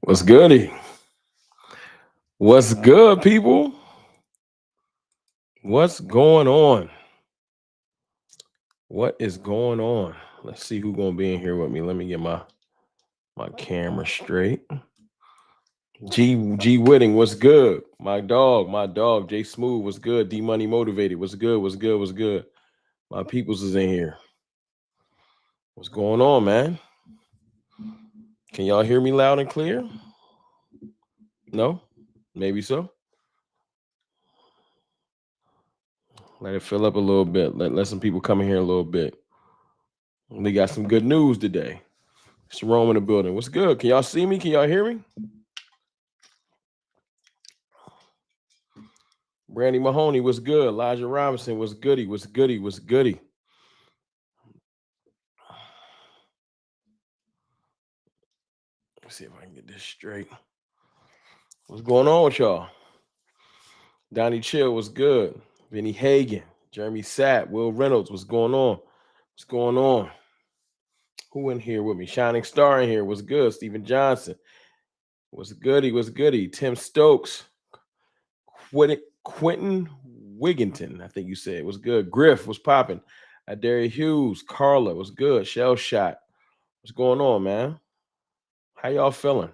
What's goody? What's good, people? What's going on? What is going on? Let's see who's gonna be in here with me. Let me get my camera straight. G Whitting, what's good? My dog, J Smooth, what's good? D Money Motivated, what's good? What's good? What's good? My peoples is in here. What's going on, man? Can y'all hear me loud and clear? No? Maybe so. Let it fill up a little bit. Let some people come in here a little bit. We got some good news today. It's Jerome in the building. What's good? Can y'all see me? Can y'all hear me? Brandy Mahoney, what's good? Elijah Robinson, what's goody? What's goody? What's goody? Let's see if I can get this straight. What's going on with y'all? Donnie Chill, what's good? Vinny Hagan, Jeremy Sapp, Will Reynolds, what's going on? What's going on? Who in here with me? Shining Star in here, what's good? Stephen Johnson, what's goody? What's goody? Tim Stokes, Quentin Wigginton, I think you said, was good. Griff was popping. Adaria Hughes, Carla was good. Shell Shot, what's going on, man? How y'all feeling?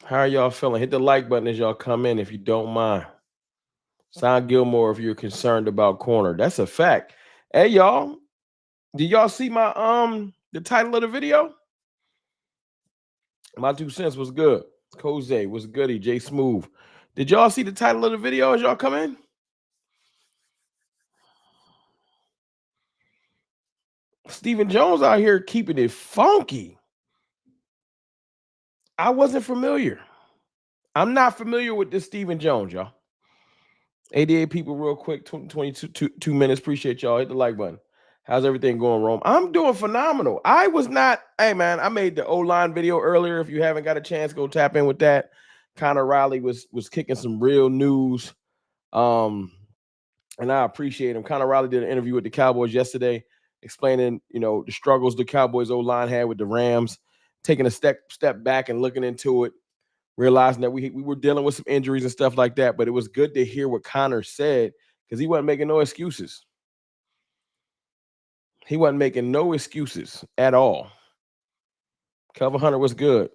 How are y'all feeling? Hit the like button as y'all come in if you don't mind. Son Gilmore, if you're concerned about corner, that's a fact. Hey, y'all, did y'all see my the title of the video? My 2 cents was good. Jose was goody. J Smooth. Did y'all see the title of the video as y'all come in? Stephen Jones out here keeping it funky. I wasn't familiar. I'm not familiar with this Stephen Jones, y'all. 88 people real quick, 22 2 minutes. Appreciate y'all. Hit the like button. How's everything going, Rome? I'm doing phenomenal. I was not, hey man, I made the O-line video earlier. If you haven't got a chance, go tap in with that. Connor Riley was kicking some real news. And I appreciate him. Connor Riley did an interview with the Cowboys yesterday, explaining, the struggles the Cowboys O-line had with the Rams, taking a step back and looking into it, realizing that we were dealing with some injuries and stuff like that. But it was good to hear what Connor said because he wasn't making no excuses. He wasn't making no excuses at all. Kelvin Hunter was good.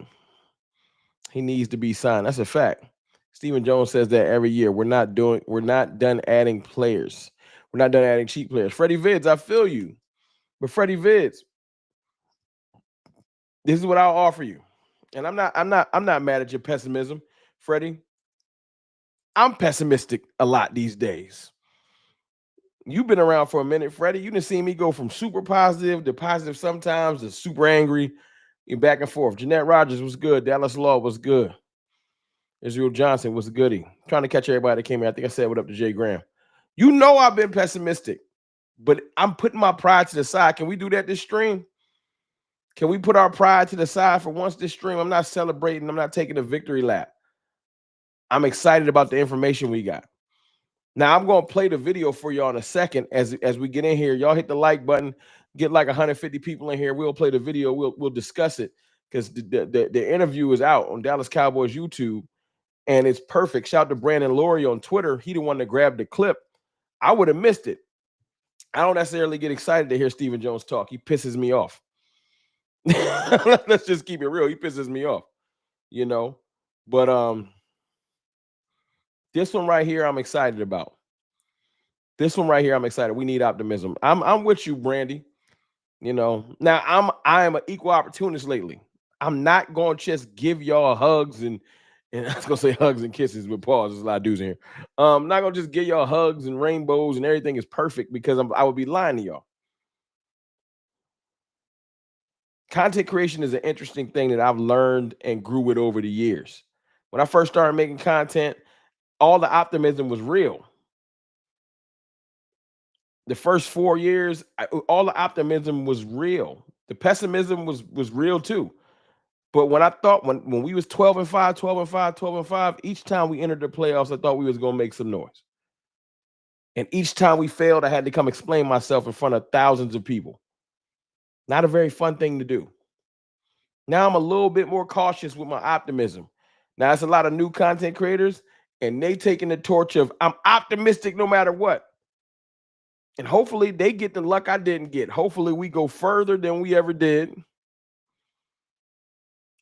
He needs to be signed. That's a fact. Stephen Jones says that every year. We're not done adding players. We're not done adding cheap players. Freddie Vids, I feel you. But Freddie Vids, this is what I'll offer you. And I'm not mad at your pessimism, Freddie. I'm pessimistic a lot these days. You've been around for a minute, Freddie. You done seen me go from super positive to positive sometimes to super angry and back and forth. Jeanette Rogers was good. Dallas Law was good. Israel Johnson was goody. Trying to catch everybody that came in. I think I said what up to Jay Graham. You know I've been pessimistic, but I'm putting my pride to the side. Can we do that this stream? Can we put our pride to the side for once this stream? I'm not celebrating. I'm not taking a victory lap. I'm excited about the information we got. Now, I'm going to play the video for y'all in a second as we get in here. Y'all hit the like button. Get like 150 people in here. We'll play the video. We'll discuss it because the interview is out on Dallas Cowboys YouTube, and it's perfect. Shout out to Brandon Laurie on Twitter. He the one that grabbed the clip. I would have missed it. I don't necessarily get excited to hear Stephen Jones talk. He pisses me off. Let's just keep it real. He pisses me off, But this one right here, I'm excited about. This one right here, I'm excited. We need optimism. I'm with you, Brandy. Now I am an equal opportunist lately. I'm not going to just give y'all hugs and I was gonna say hugs and kisses with pause. There's a lot of dudes in here. I'm not gonna just give y'all hugs and rainbows and everything is perfect because I would be lying to y'all. Content creation is an interesting thing that I've learned and grew with over the years. When I first started making content, all the optimism was real. The first 4 years, all the optimism was real. The pessimism was real too. But when I thought when we was 12-5, 12-5, 12-5, each time we entered the playoffs, I thought we was gonna make some noise. And each time we failed, I had to come explain myself in front of thousands of people. Not a very fun thing to do. Now I'm a little bit more cautious with my optimism. Now it's a lot of new content creators, and they taking the torch of I'm optimistic no matter what. And hopefully they get the luck I didn't get. Hopefully we go further than we ever did.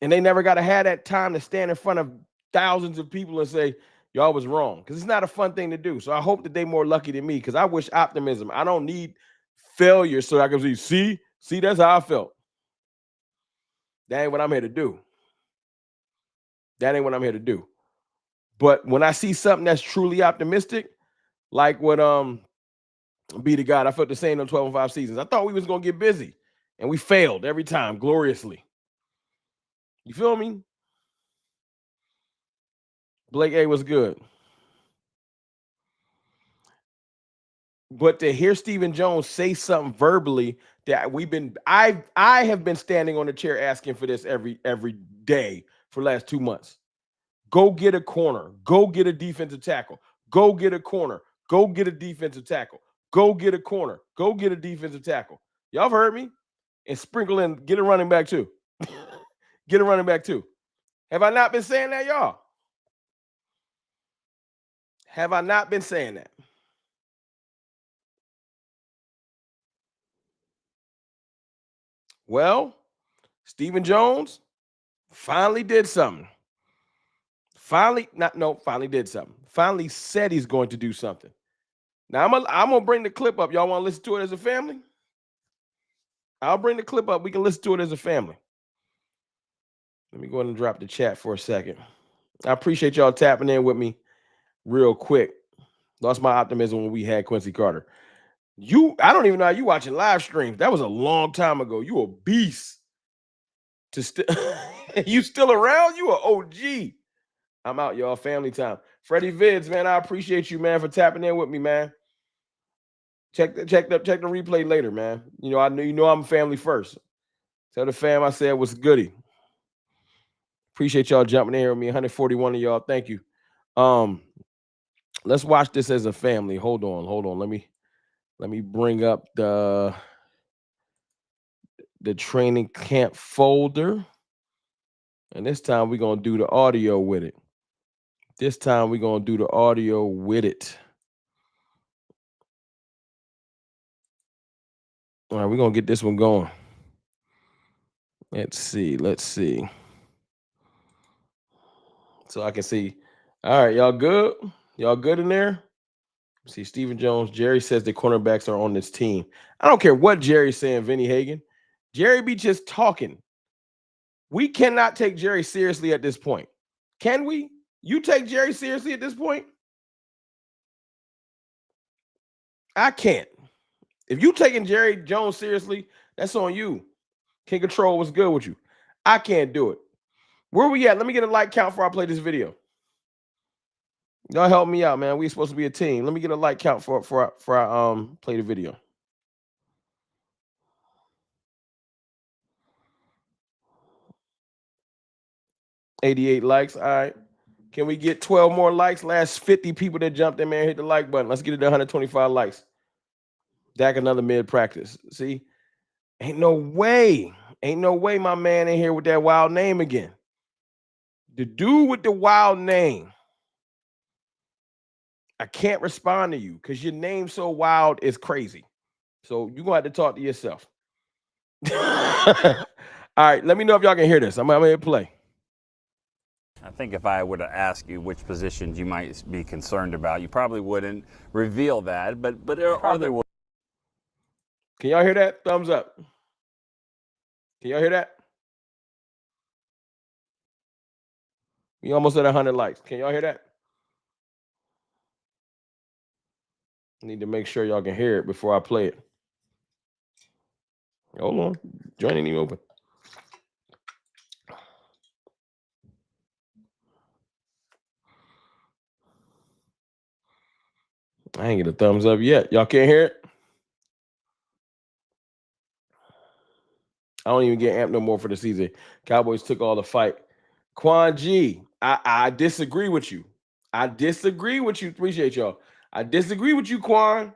And they never got to have that time to stand in front of thousands of people and say, y'all was wrong. Because it's not a fun thing to do. So I hope that they're more lucky than me, because I wish optimism. I don't need failure so I can see, that's how I felt. That ain't what I'm here to do. That ain't what I'm here to do. But when I see something that's truly optimistic, like what be to God, I felt the same on 12 and 5 seasons. I thought we was gonna get busy, and we failed every time gloriously. You feel me? Blake A was good. But to hear Stephen Jones say something verbally that I have been standing on the chair asking for this every day for the last 2 months. Go get a corner. Go get a defensive tackle. Go get a corner. Go get a defensive tackle. Go get a corner. Go get a defensive tackle. Y'all have heard me? And sprinkle in, get a running back too. Get a running back too. Have I not been saying that, y'all? Have I not been saying that? Well, Stephen Jones finally did something. Finally did something. Finally said he's going to do something. Now I'm gonna bring the clip up. Y'all want to listen to it as a family? I'll bring the clip up. We can listen to it as a family. Let me go ahead and drop the chat for a second. I appreciate y'all tapping in with me real quick. Lost my optimism when we had Quincy Carter. I don't even know how you watching live streams. That was a long time ago. You a beast. You still around? You a OG. I'm out, y'all. Family time. Freddie Vids, man, I appreciate you, man, for tapping in with me, man. Check the replay later, man. You know I'm family first. Tell the fam I said what's goody. Appreciate y'all jumping in here with me. 141 of y'all. Thank you. Let's watch this as a family. Hold on. Let me bring up the training camp folder. And this time we're gonna do the audio with it. All right, we're gonna get this one going. Let's see. So I can see. All right, y'all good? Y'all good in there? See, Stephen Jones, Jerry says the cornerbacks are on this team. I don't care what Jerry's saying, Vinny Hagan. Jerry be just talking. We cannot take Jerry seriously at this point. Can we? You take Jerry seriously at this point? I can't. If you taking Jerry Jones seriously, that's on you. Can't control what's good with you. I can't do it. Where we at? Let me get a like count before I play this video. Y'all help me out, man. We supposed to be a team. Let me get a like count for I play the video. 88 likes. All right. Can we get 12 more likes? Last 50 people that jumped in, man, hit the like button. Let's get it to 125 likes. Dak another mid practice. See? Ain't no way, my man, in here with that wild name again. The dude with the wild name. I can't respond to you because your name so wild is crazy. So you're going to have to talk to yourself. All right, let me know if y'all can hear this. I'm going to play. I think if I were to ask you which positions you might be concerned about, you probably wouldn't reveal that, but are there... Can y'all hear that? Thumbs up. Can y'all hear that? We almost at 100 likes. Can y'all hear that? I need to make sure y'all can hear it before I play it. Hold on. Joint ain't even open. I ain't get a thumbs up yet. Y'all can't hear it? I don't even get amped no more for the season. Cowboys took all the fight. Quan G, I disagree with you. Appreciate y'all. I disagree with you, Quan.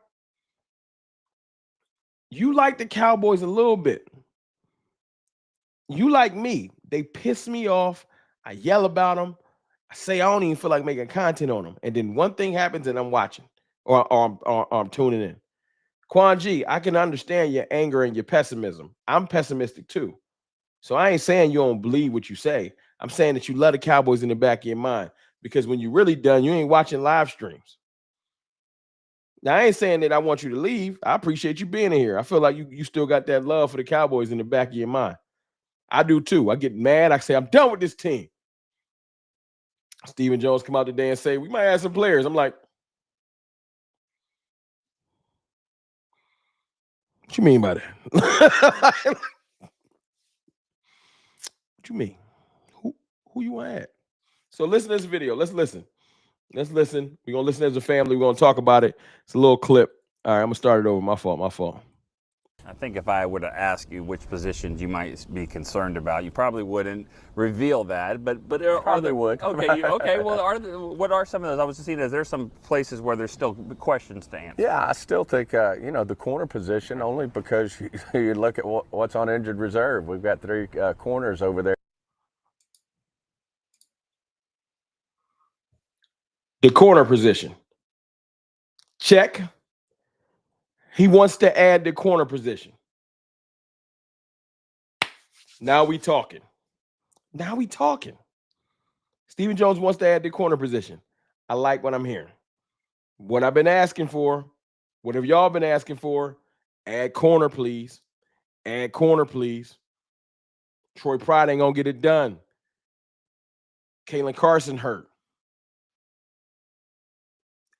You like the Cowboys a little bit. You like me. They piss me off. I yell about them. I say I don't even feel like making content on them. And then one thing happens and I'm watching or I'm tuning in. Quan G, I can understand your anger and your pessimism. I'm pessimistic too. So I ain't saying you don't believe what you say. I'm saying that you love the Cowboys in the back of your mind because when you're really done, you ain't watching live streams. Now, I ain't saying that I want you to leave. I appreciate you being in here. I feel like you still got that love for the Cowboys in the back of your mind. I do too. I get mad. I say, I'm done with this team. Stephen Jones come out today and say, we might have some players. I'm like, what you mean by that? What you mean? Who you want at? So listen to this video. Let's listen. Let's listen. We're going to listen as a family. We're going to talk about it. It's a little clip. All right, I'm going to start it over. My fault. I think if I were to ask you which positions you might be concerned about, you probably wouldn't reveal that. But are there would. Okay. Well, what are some of those? I was just seeing that there's some places where there's still questions to answer. Yeah, I still think the corner position, only because you look at what's on injured reserve. We've got 3 corners over there. The corner position. Check. He wants to add the corner position. Now we talking. Stephen Jones wants to add the corner position. I like what I'm hearing. What I've been asking for, what have y'all been asking for? Add corner, please. Add corner, please. Troy Pride ain't going to get it done. Kalen Carson hurt.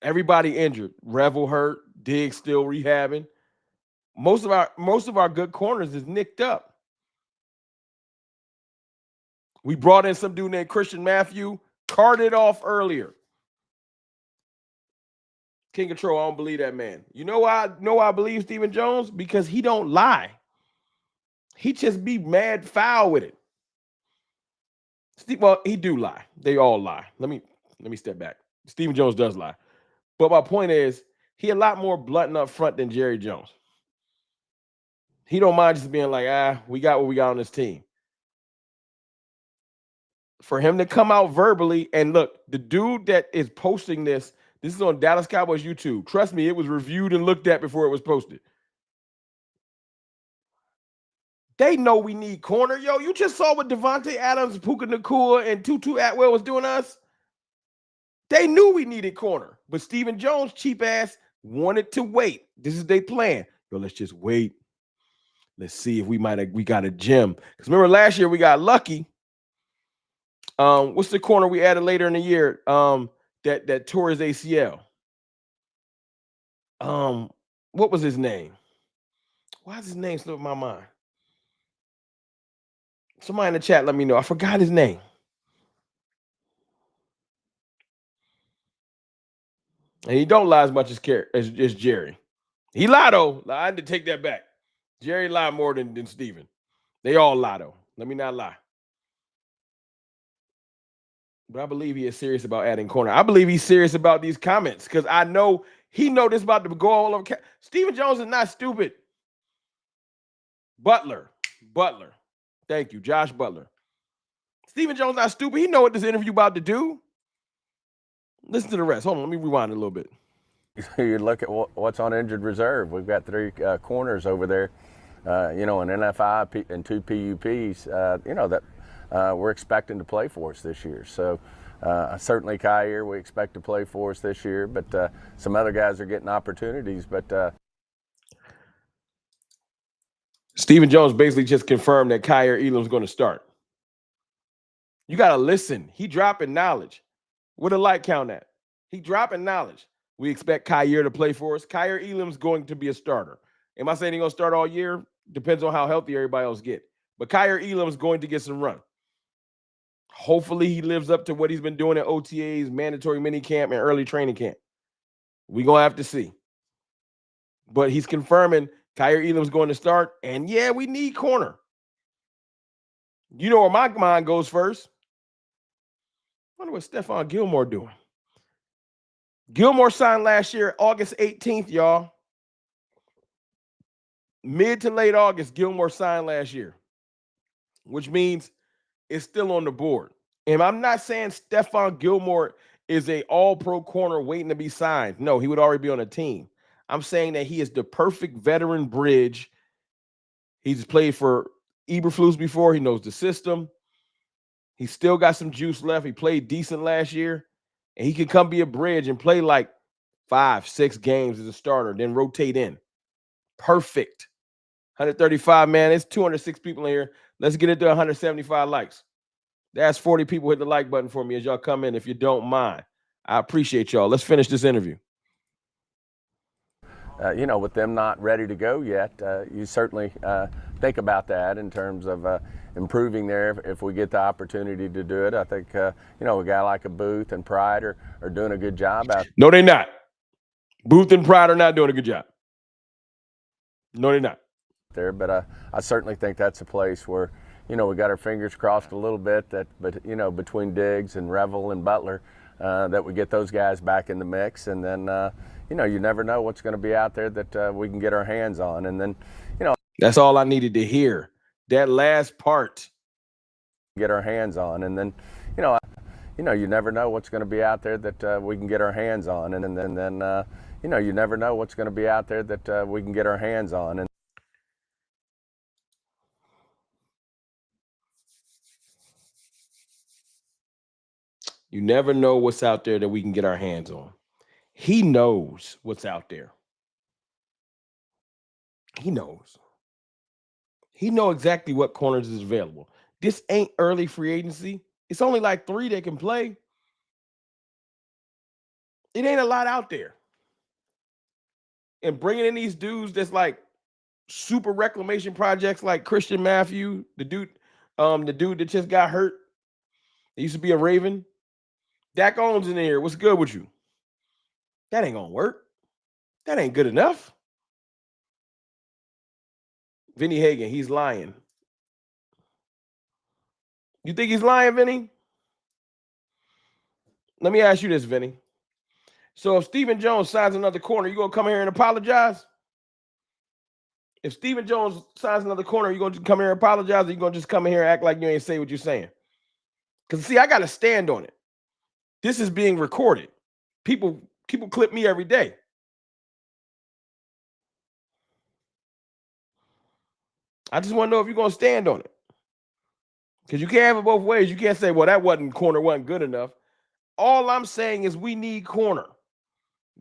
Everybody injured. Revel hurt. Diggs still rehabbing. Most of our good corners is nicked up. We brought in some dude named Christian Matthew, carted off earlier. King Control, I don't believe that man. You know why I believe Stephen Jones? Because he don't lie. He just be mad foul with it. Well, he do lie. They all lie. Let me step back. Stephen Jones does lie. But my point is, he a lot more blunt up front than Jerry Jones. He don't mind just being like, we got what we got on this team. For him to come out verbally, and look, the dude that is posting this is on Dallas Cowboys YouTube. Trust me, it was reviewed and looked at before it was posted. They know we need corner. Yo, you just saw what Devontae Adams, Puka Nacua, and Tutu Atwell was doing us. They knew we needed corner, but Stephen Jones, cheap ass, wanted to wait. This is their plan. Yo, let's just wait. Let's see if we got a gem. Because remember last year we got lucky. What's the corner we added later in the year? That tore his ACL. What was his name? Why is his name slipping my mind? Somebody in the chat, let me know. I forgot his name. And he don't lie as much as Jerry. He lied though. I had to take that back. Jerry lied more than Steven. They all lie though. Let me not lie. But I believe he is serious about adding corner. I believe he's serious about these comments because I know he know this about to go all over. Stephen Jones is not stupid. Butler. Thank you, Josh Butler. Stephen Jones not stupid. He know what this interview about to do. Listen to the rest. Hold on, let me rewind a little bit. You look at what's on injured reserve. We've got 3 corners over there, an NFI and 2 PUPs, that we're expecting to play for us this year. So certainly Kyer, we expect to play for us this year, but some other guys are getting opportunities. But Stephen Jones basically just confirmed that Kyer Elam's going to start. You got to listen. He dropping knowledge. What a light count at? He dropping knowledge. We expect Kyer to play for us. Kyer Elam's going to be a starter. Am I saying he's going to start all year? Depends on how healthy everybody else get. But Kyer Elam's going to get some run. Hopefully he lives up to what he's been doing at OTAs, mandatory minicamp, and early training camp. We're going to have to see. But he's confirming Kyer Elam's going to start. And yeah, we need corner. You know where my mind goes first? I wonder what Stephon Gilmore doing. Gilmore signed last year, August 18th, y'all. Mid to late August, Gilmore signed last year, which means is still on the board. And I'm not saying Stephon Gilmore is a all-pro corner waiting to be signed. No, he would already be on a team. I'm saying that he is the perfect veteran bridge. He's played for Eberflus before. He knows the system. He's still got some juice left. He played decent last year. And he can come be a bridge and play like 5-6 games as a starter, then rotate in. Perfect. 135, man. It's 206 people in here. Let's get it to 175 likes. That's 40 people. Hit the like button for me as y'all come in, if you don't mind. I appreciate y'all. Let's finish this interview. With them not ready to go yet, you certainly think about that in terms of improving there if we get the opportunity to do it. I think, a guy like a Booth and Pride are doing a good job out there. No, they're not. Booth and Pride are not doing a good job. No, they're not. But I certainly think that's a place where, we got our fingers crossed a little bit between Diggs and Revel and Butler, that we get those guys back in the mix. And then, you never know what's going to be out there that we can get our hands on. And then, that's all I needed to hear. That last part. Get our hands on. And then, you never know what's going to be out there that we can get our hands on. And then, you never know what's going to be out there that we can get our hands on. And you never know what's out there that we can get our hands on. He knows what's out there. He knows. He knows exactly what corners is available. This ain't early free agency. It's only like 3 that can play. It ain't a lot out there. And bringing in these dudes that's like super reclamation projects like Christian Matthew, the dude that just got hurt. He used to be a Raven. Dak Owens in here. What's good with you? That ain't gonna work. That ain't good enough. Vinny Hagan, he's lying. You think he's lying, Vinny? Let me ask you this, Vinny. So if Stephen Jones signs another corner, you gonna come here and apologize? If Stephen Jones signs another corner, you gonna just come here and apologize, or you gonna just come in here and act like you ain't say what you're saying? Because see, I gotta stand on it. This is being recorded. People clip me every day. I just want to know if you're going to stand on it. Because you can't have it both ways. You can't say, well, that corner wasn't good enough. All I'm saying is we need corner.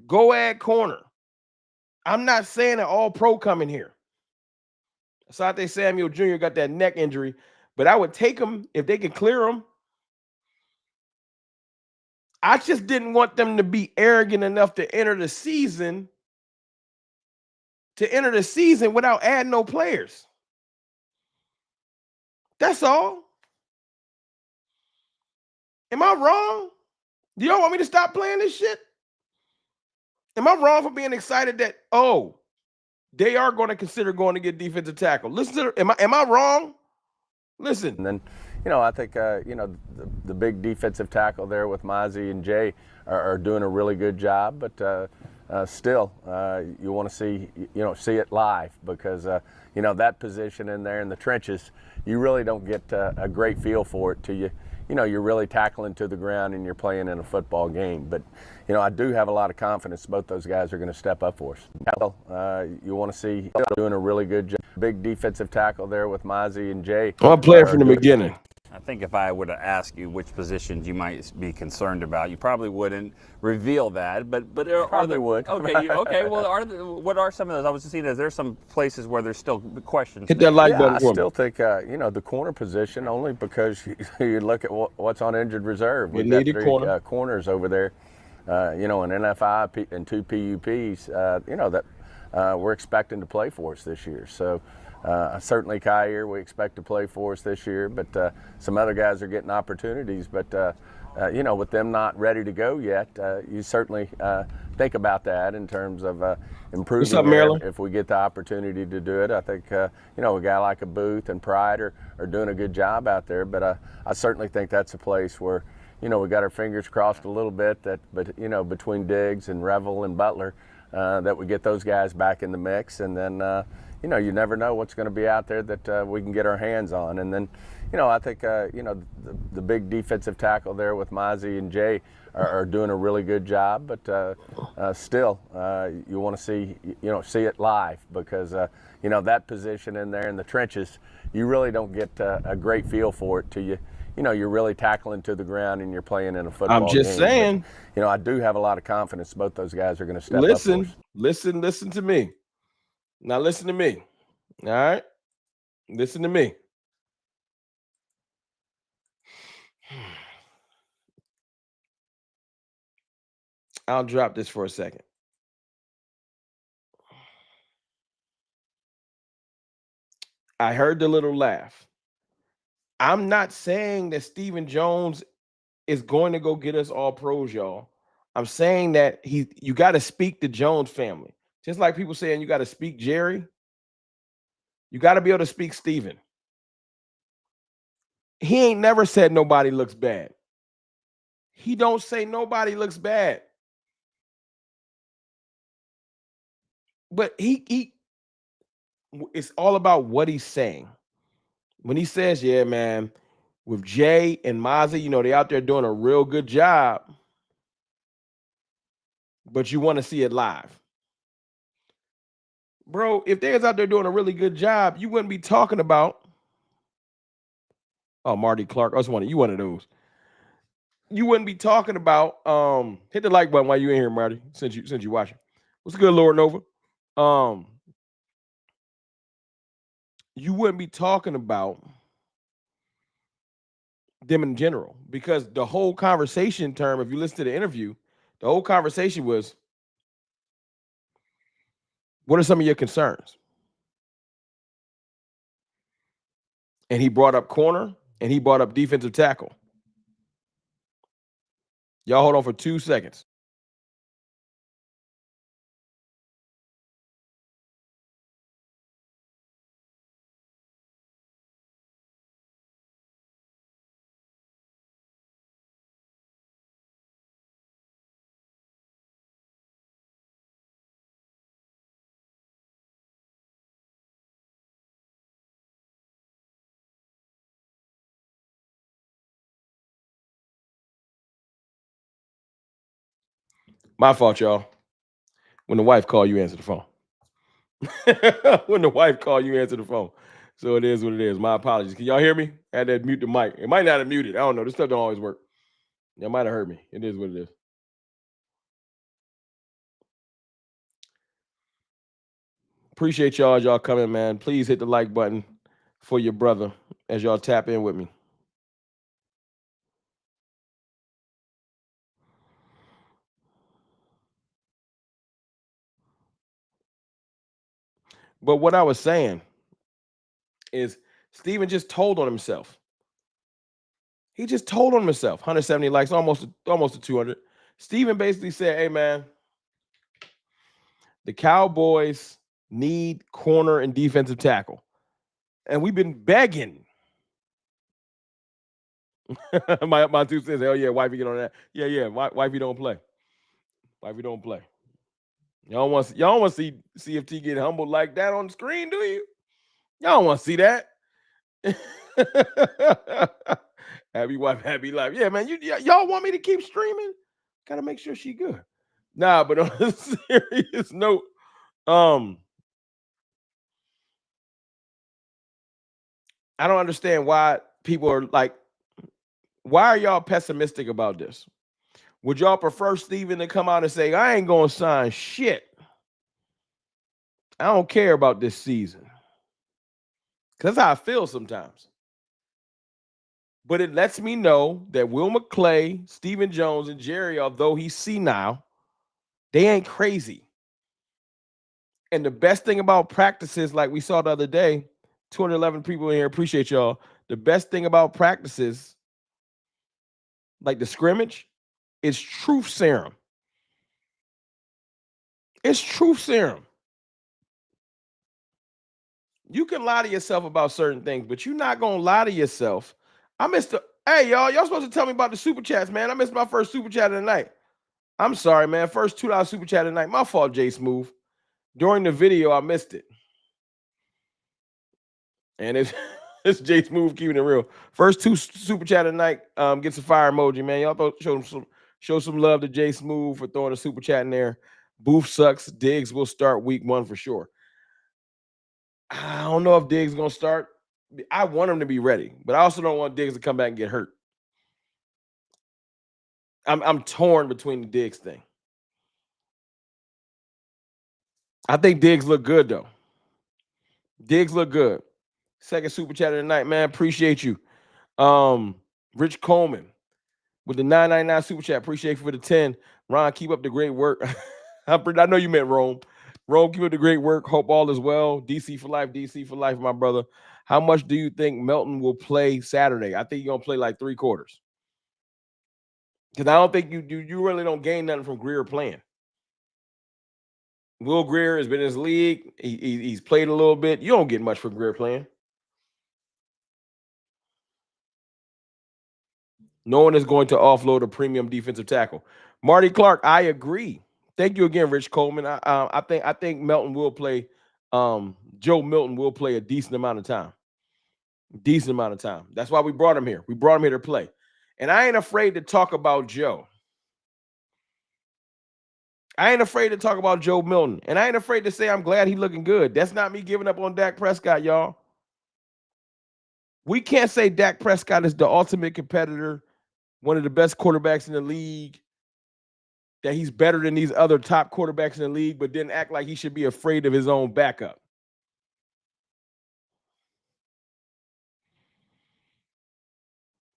Go add corner. I'm not saying that all pro come in here. Asante Samuel Jr. got that neck injury, but I would take him if they could clear him. I just didn't want them to be arrogant enough to enter the season without adding no players. That's all. Am I wrong? Do y'all want me to stop playing this shit? Am I wrong for being excited that, they are going to consider going to get defensive tackle? Listen to am I wrong? Listen. And then, I think, the big defensive tackle there with Mozzie and Jay are doing a really good job. But still, you want to see it live because, that position in there in the trenches, you really don't get a great feel for it till you're really tackling to the ground and you're playing in a football game. But, I do have a lot of confidence both those guys are going to step up for us. You want to see doing a really good job. Big defensive tackle there with Mozzie and Jay. I'm a player from the beginning. I think if I were to ask you which positions you might be concerned about, you probably wouldn't reveal that. But are there would. Okay. Well, what are some of those? I was just seeing, is there some places where there's still questions? Hit that like button. I still think the corner position, only because you look at what's on injured reserve. We've got 3 corners over there. An NFI and 2 PUPs. That we're expecting to play for us this year. So. Certainly Kyer we expect to play for us this year, but some other guys are getting opportunities. But, with them not ready to go yet, you certainly think about that in terms of improving. What's up, Maryland? If we get the opportunity to do it. I think, a guy like a Booth and Pride are doing a good job out there. But I certainly think that's a place where, we got our fingers crossed a little bit between Diggs and Revel and Butler, that we get those guys back in the mix. And then, you never know what's going to be out there that we can get our hands on. And then, I think, the big defensive tackle there with Mozzie and Jay are doing a really good job. But still, you want to see it live because, that position in there in the trenches, you really don't get a great feel for it till you're really tackling to the ground and you're playing in a football game. I'm just saying. But, I do have a lot of confidence both those guys are going to step up for us. Listen to me. Now listen to me. All right? Listen to me. I'll drop this for a second. I heard the little laugh. I'm not saying that Stephen Jones is going to go get us all pros, y'all. I'm saying that you got to speak the Jones family. Just like people saying you got to speak Jerry, you got to be able to speak Stephen. He ain't never said nobody looks bad. He don't say nobody looks bad. But it's all about what he's saying. When he says, yeah, man, with Jay and Mozzie, they out there doing a real good job, but you want to see it live. Bro, if they was out there doing a really good job, you wouldn't be talking about, oh, Marty Clark, you one of those. You wouldn't be talking about, hit the like button while you in here, Marty, since you watching. What's good, Lord Nova? You wouldn't be talking about them in general, because the whole conversation term, if you listen to the interview, the whole conversation was, what are some of your concerns? And he brought up corner and he brought up defensive tackle. Y'all hold on for 2 seconds. My fault, y'all. When the wife call, you answer the phone. When the wife call, you answer the phone. So it is what it is. My apologies. Can y'all hear me? I had to mute the mic. It might not have muted. I don't know. This stuff don't always work. Y'all might have heard me. It is what it is. Appreciate y'all as y'all coming, man. Please hit the like button for your brother as y'all tap in with me. But what I was saying is Steven just told on himself. He just told on himself. 170 likes, almost to 200. Steven basically said, hey, man, the Cowboys need corner and defensive tackle. And we've been begging. my 2 cents, hell yeah, wifey get on that. Yeah, wifey don't play. Wifey don't play. Y'all want to see CFT get humbled like that on the screen, do you? Y'all don't want to see that. Happy wife, happy life. Yeah, man. Y'all want me to keep streaming? Gotta make sure she good. Nah, but on a serious note, I don't understand why people are like, why are y'all pessimistic about this? Would y'all prefer Steven to come out and say, I ain't gonna sign shit? I don't care about this season. Because that's how I feel sometimes. But it lets me know that Will McClay, Stephen Jones, and Jerry, although he's senile, they ain't crazy. And the best thing about practices, like we saw the other day, 211 people in here, appreciate y'all. The best thing about practices, like the scrimmage, is truth serum. It's truth serum. You can lie to yourself about certain things, but you're not going to lie to yourself. Hey, y'all supposed to tell me about the super chats, man. I missed my first super chat of the night. I'm sorry, man. First $2 super chat of the night. My fault, Jay Smooth. During the video, I missed it. And it's it's Jay Smooth keeping it real. First two super chat tonight. Gets a fire emoji, man. Y'all show some love to Jay Smooth for throwing a super chat in there. Booth sucks. Diggs will start week 1 for sure. I don't know if Diggs is gonna start. I want him to be ready, but I also don't want Diggs to come back and get hurt. I'm torn between the Diggs thing. I think Diggs look good though. Diggs look good. Second super chat of the night, man. Appreciate you. Rich Coleman with the $9.99 super chat. Appreciate you for the 10. Ron, keep up the great work. I know you meant Rome. Rome, keep up the great work. Hope all is well. DC for life, my brother. How much do you think Melton will play Saturday? I think he's gonna play like 3 quarters. Because I don't think you really don't gain nothing from Greer playing. Will Greer has been in his league. He's played a little bit. You don't get much for Greer playing. No one is going to offload a premium defensive tackle. Marty Clark, I agree. Thank you again, Rich Coleman. I think Melton will play. Joe Milton will play a decent amount of time. Decent amount of time. That's why we brought him here. We brought him here to play. And I ain't afraid to talk about Joe. I ain't afraid to talk about Joe Milton. And I ain't afraid to say I'm glad he's looking good. That's not me giving up on Dak Prescott, y'all. We can't say Dak Prescott is the ultimate competitor, one of the best quarterbacks in the league, that he's better than these other top quarterbacks in the league, but then act like he should be afraid of his own backup.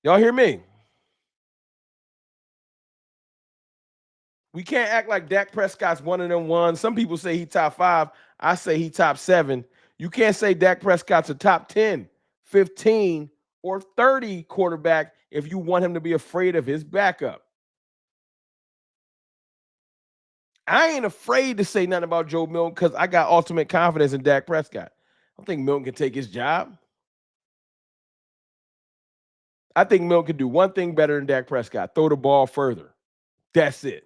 Y'all hear me? We can't act like Dak Prescott's one of them ones. Some people say he top 5. I say he top 7. You can't say Dak Prescott's a top 10, 15, or 30 quarterback if you want him to be afraid of his backup. I ain't afraid to say nothing about Joe Milton because I got ultimate confidence in Dak Prescott. I don't think Milton can take his job. I think Milton can do one thing better than Dak Prescott: throw the ball further. That's it.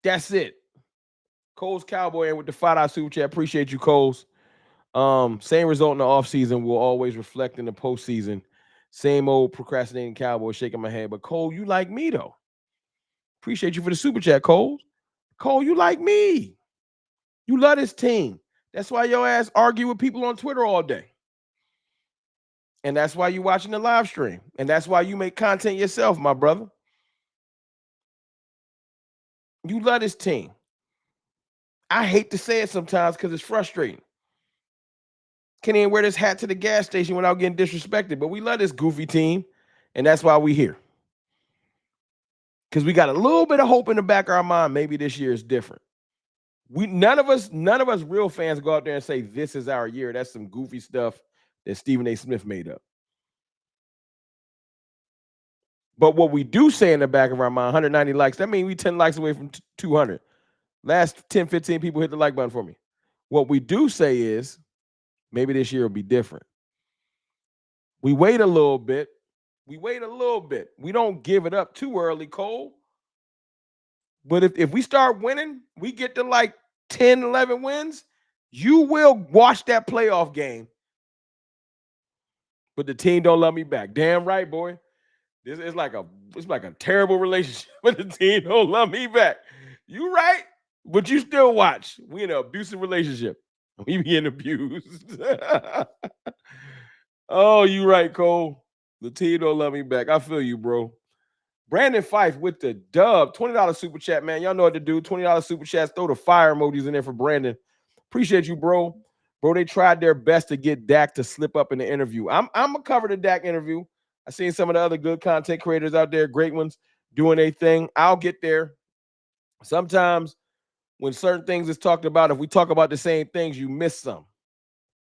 That's it. Cole's Cowboy and with the $5 super chat. Appreciate you, Coles. Same result in the offseason will always reflect in the postseason. Same old procrastinating Cowboy shaking my head. But Cole, you like me though. Appreciate you for the super chat, Cole. Cole, you like me. You love this team. That's why your ass argue with people on Twitter all day. And that's why you're watching the live stream. And that's why you make content yourself, my brother. You love this team. I hate to say it sometimes because it's frustrating. Can't even wear this hat to the gas station without getting disrespected. But we love this goofy team. And that's why we here. Because we got a little bit of hope in the back of our mind. Maybe this year is different. None of us real fans go out there and say this is our year. That's some goofy stuff that Stephen A. Smith made up. But what we do say in the back of our mind, 190 likes, that means we 10 likes away from 200. Last 10, 15 people hit the like button for me. What we do say is maybe this year will be different. We wait a little bit. We don't give it up too early, Cole. But if we start winning, we get to like 10, 11 wins, you will watch that playoff game. But the team don't love me back. Damn right, boy. This is like a terrible relationship, but the team don't love me back. You right, but you still watch. We in an abusive relationship. We being abused. Oh, you right, Cole. The team don't love me back. I feel you, bro. Brandon Fife with the dub. $20 super chat, man. Y'all know what to do. $20 super chats. Throw the fire emojis in there for Brandon. Appreciate you, bro. Bro, they tried their best to get Dak to slip up in the interview. I'm going to cover the Dak interview. I seen some of the other good content creators out there, great ones, doing their thing. I'll get there. Sometimes when certain things is talked about, if we talk about the same things, you miss some.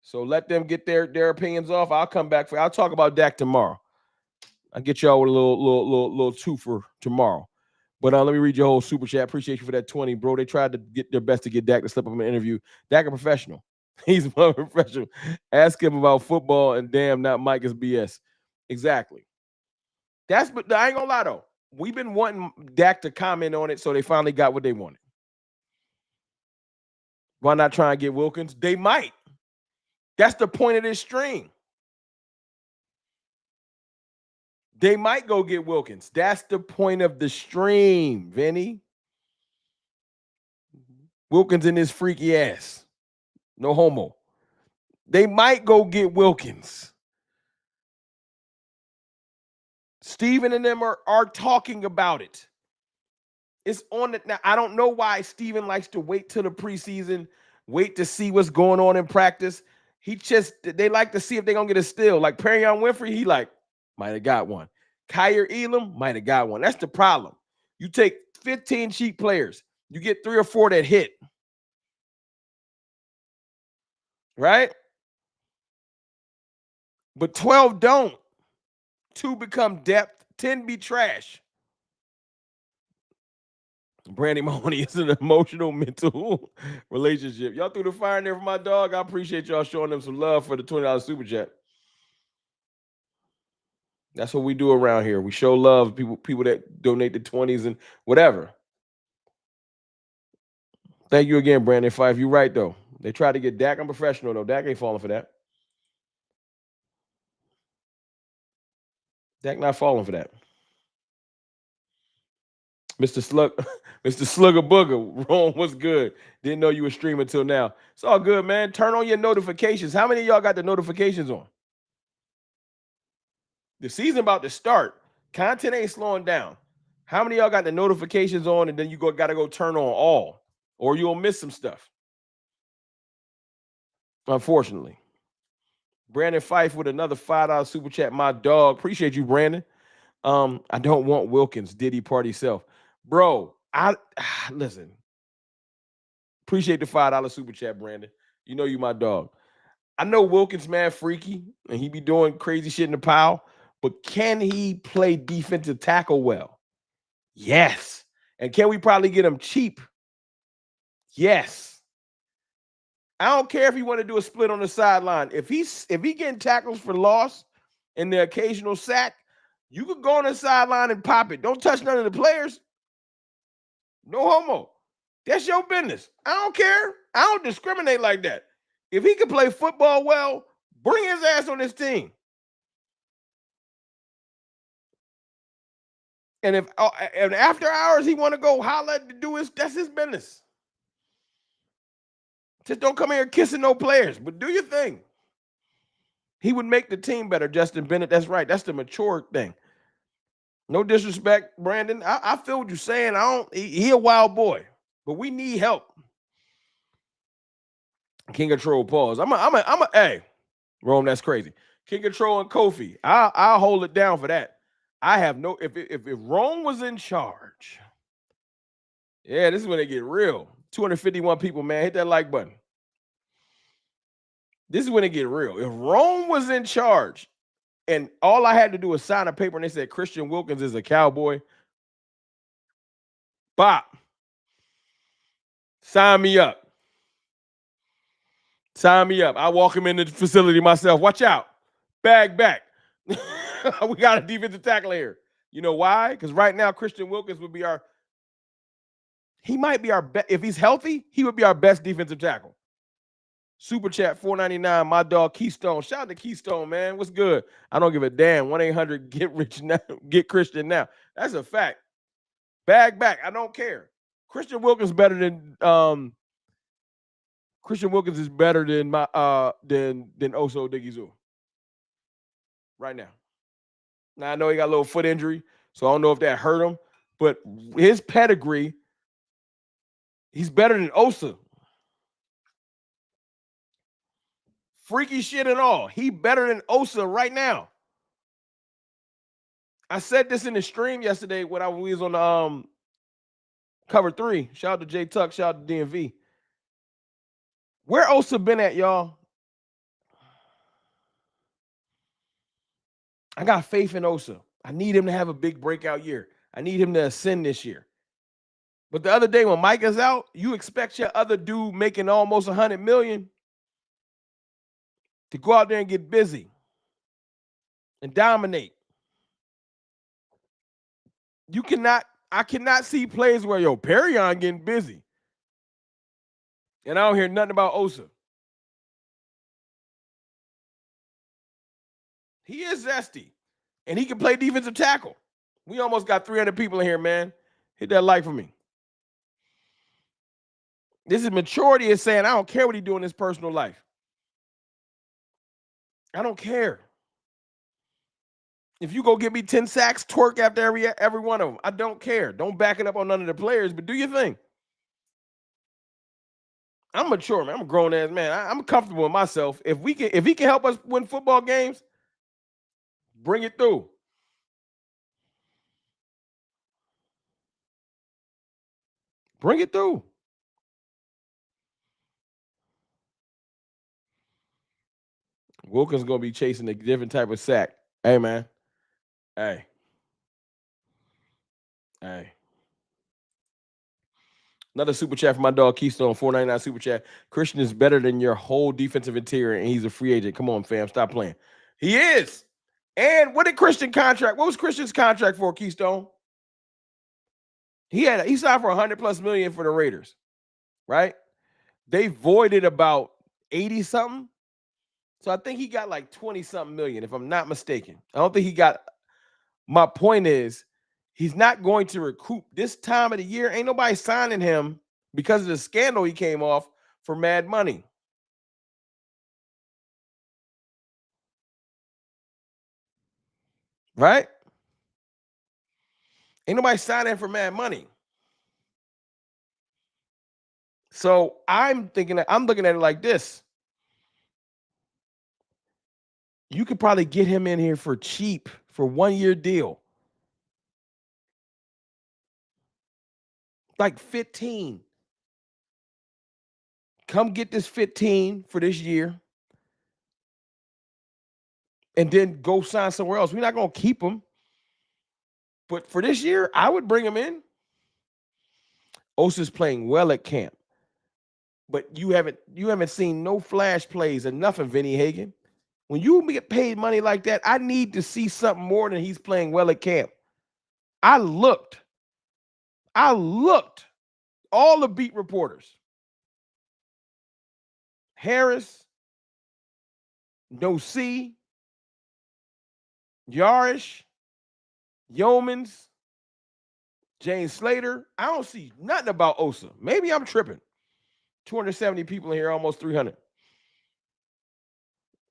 So let them get their opinions off. I'll come back I'll talk about Dak tomorrow. I'll get y'all with a little two for tomorrow. But let me read your whole super chat. Appreciate you for that 20, bro. They tried to get their best to get Dak to slip up in an interview. Dak a professional. He's a professional. Ask him about football and damn, not Micah's BS. Exactly. But I ain't gonna lie though. We've been wanting Dak to comment on it, so they finally got what they wanted. Why not try and get Wilkins? They might. That's the point of this stream. They might go get Wilkins. That's the point of the stream, Vinny. Wilkins and his freaky ass. No homo. They might go get Wilkins. Steven and them are talking about it. It's on it now. I don't know why Steven likes to wait till the preseason, wait to see what's going on in practice. They like to see if they're gonna get a steal. Like Perion Winfrey, he like might have got one. Kyer Elam might have got one. That's the problem. You take 15 cheap players, you get 3 or 4 that hit. Right? But 12 don't. 2 become depth, 10 be trash. Brandy Mahoney is an emotional, mental relationship. Y'all threw the fire in there for my dog. I appreciate y'all showing them some love for the $20 super chat. That's what we do around here. We show love people that donate the 20s and whatever. Thank you again, Brandon Fife. You're right, though. They tried to get Dak. I'm professional, though. Dak ain't falling for that. Dak not falling for that. Mr. Slugger Booger, Rome, what's good? Didn't know you were streaming till now. It's all good, man. Turn on your notifications. How many of y'all got the notifications on? The season about to start. Content ain't slowing down. How many of y'all got the notifications on and then you got to go turn on all? Or you'll miss some stuff. Unfortunately. Brandon Fife with another $5 super chat. My dog. Appreciate you, Brandon. I don't want Wilkins. Diddy party self. Bro, listen. Appreciate the $5 super chat, Brandon. You know you my dog. I know Wilkins mad freaky and he be doing crazy shit in the pile, but can he play defensive tackle well? Yes. And can we probably get him cheap? Yes. I don't care if he want to do a split on the sideline. If he getting tackles for loss and the occasional sack, you could go on the sideline and pop it. Don't touch none of the players. No homo. That's your business. I don't care. I don't discriminate like that. If he can play football well, bring his ass on this team. And if and after hours he want to go holler to do that's his business. Just don't come here kissing no players, but do your thing. He would make the team better, Justin Bennett. That's right. That's the mature thing. No disrespect, Brandon. I feel what you're saying. He a wild boy, but we need help. King Control pause. Hey, Rome, that's crazy. King Control and Kofi. I'll hold it down for that. I have no if Rome was in charge. Yeah, this is when they get real. 251 people, man. Hit that like button. This is when it get real. If Rome was in charge and all I had to do was sign a paper and they said Christian Wilkins is a Cowboy, bop. Sign me up. Sign me up. I walk him into the facility myself. Watch out. Bag back. We got a defensive tackle here. You know why? Because right now, Christian Wilkins would be he might be our best. If he's healthy, he would be our best defensive tackle. Super chat $4.99. My dog Keystone. Shout out to Keystone, man. What's good? I don't give a damn. 1-800 get rich now. Get Christian now. That's a fact. Bag back. I don't care. Christian Wilkins better than Christian Wilkins is better than Osa Odighizuwa right now. Now I know he got a little foot injury, so I don't know if that hurt him, but his pedigree, he's better than Osa. Freaky shit and all. He better than Osa right now. I said this in the stream yesterday when we was on the cover 3. Shout out to J Tuck. Shout out to DMV. Where Osa been at, y'all? I got faith in Osa. I need him to have a big breakout year. I need him to ascend this year. But the other day when Micah's out, you expect your other dude making almost $100 million to go out there and get busy and dominate. I cannot see plays where Perion getting busy. And I don't hear nothing about Osa. He is zesty. And he can play defensive tackle. We almost got 300 people in here, man. Hit that like for me. This is maturity is saying, I don't care what he do in his personal life. I don't care. If you go get me 10 sacks, twerk after every one of them. I don't care. Don't back it up on none of the players, but do your thing. I'm mature, man. I'm a grown ass man. I'm comfortable with myself. If he can help us win football games, bring it through. Bring it through. Wilkins gonna be chasing a different type of sack. Hey, man. Hey. Another super chat from my dog Keystone, $4.99 super chat. Christian is better than your whole defensive interior, and he's a free agent. Come on, fam, stop playing. He is. And what did Christian contract? What was Christian's contract for, Keystone? He signed for $100+ million for the Raiders, right? They voided about 80 something. So I think he got like 20 something million, if I'm not mistaken. I don't think he got. My point is, he's not going to recoup this time of the year. Ain't nobody signing him because of the scandal he came off for mad money. Right? Ain't nobody signing for mad money. So I'm looking at it like this. You could probably get him in here for cheap for 1 year deal. Like 15. Come get this 15 for this year. And then go sign somewhere else. We're not going to keep him. But for this year, I would bring him in. Osa's playing well at camp. But you haven't seen no flash plays or nothing, Vinny Hagan. When you get paid money like that, I need to see something more than he's playing well at camp. I looked. All the beat reporters. Harris, No C, Yarish, Yeomans, James Slater. I don't see nothing about Osa. Maybe I'm tripping. 270 people in here, almost 300.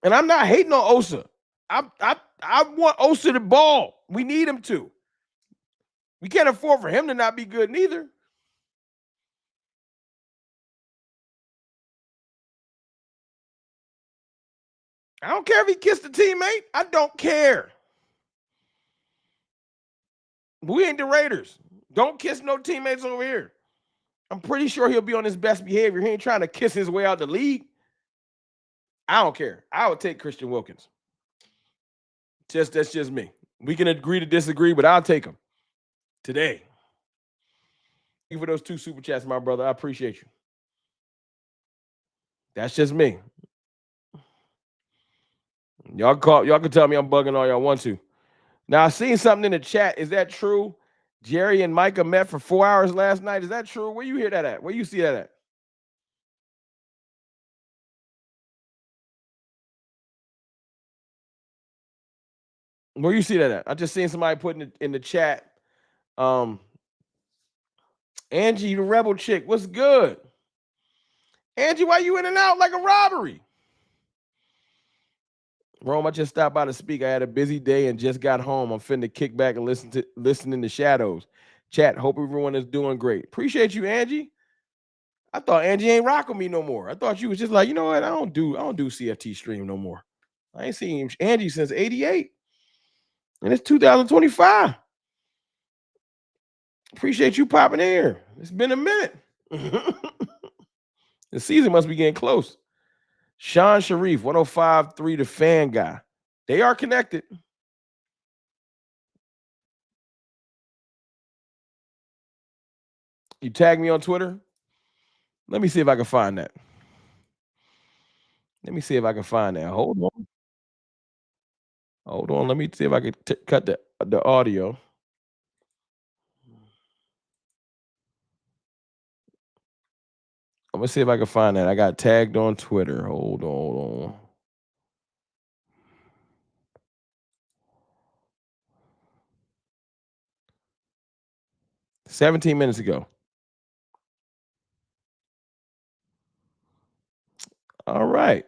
And I'm not hating on Osa. I want Osa to ball. We need him to. We can't afford for him to not be good neither. I don't care if he kissed a teammate. I don't care. We ain't the Raiders. Don't kiss no teammates over here. I'm pretty sure he'll be on his best behavior. He ain't trying to kiss his way out the league. I don't care. I would take Christian Wilkins. That's just me. We can agree to disagree, but I'll take him today. Thank you for those 2 super chats, my brother. I appreciate you. That's just me. Y'all can tell me I'm bugging all y'all want to. Now, I seen something in the chat. Is that true? Jerry and Micah met for 4 hours last night. Is that true? Where you hear that at? Where you see that at? Where you see that at? I just seen somebody putting in the chat. Angie, the rebel chick, what's good? Angie, why you in and out like a robbery? Rome, I just stopped by to speak. I had a busy day and just got home. I'm finna kick back and listen in the shadows. Chat, hope everyone is doing great. Appreciate you, Angie. I thought Angie ain't rocking me no more. I thought you was just like, you know what? I don't do CFT stream no more. I ain't seen Angie since 88. And it's 2025. Appreciate you popping in here. It's been a minute. The season must be getting close. Sean Sharif, 105.3, the fan guy. They are connected. You tag me on Twitter. Let me see if I can find that. Hold on. Let me see if I can cut the audio. I'm going to see if I can find that. I got tagged on Twitter. Hold on. 17 minutes ago. All right.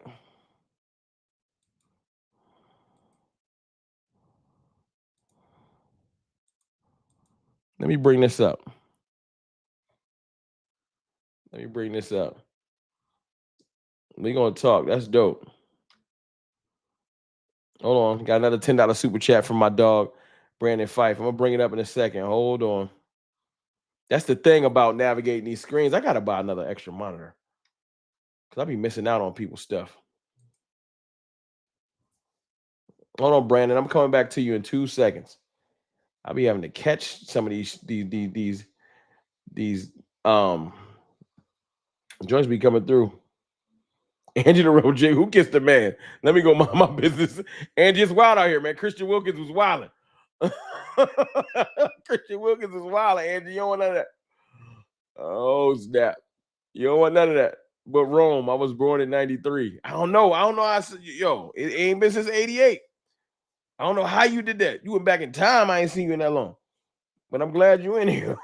Let me bring this up. We're going to talk. That's dope. Hold on. Got another $10 super chat from my dog, Brandon Fife. I'm going to bring it up in a second. Hold on. That's the thing about navigating these screens. I got to buy another extra monitor because I'll be missing out on people's stuff. Hold on, Brandon. I'm coming back to you in 2 seconds. I'll be having to catch some of these joints be coming through. Angie the Road J, who kissed the man? Let me go mind my business. Angie, it's wild out here, man. Christian Wilkins was wilding. Christian Wilkins was wilding. Angie, you don't want none of that. Oh, snap. You don't want none of that. But Rome, I was born in 93. I don't know. It ain't been since 88. I don't know how you did that. You went back in time. I ain't seen you in that long. But I'm glad you're in here.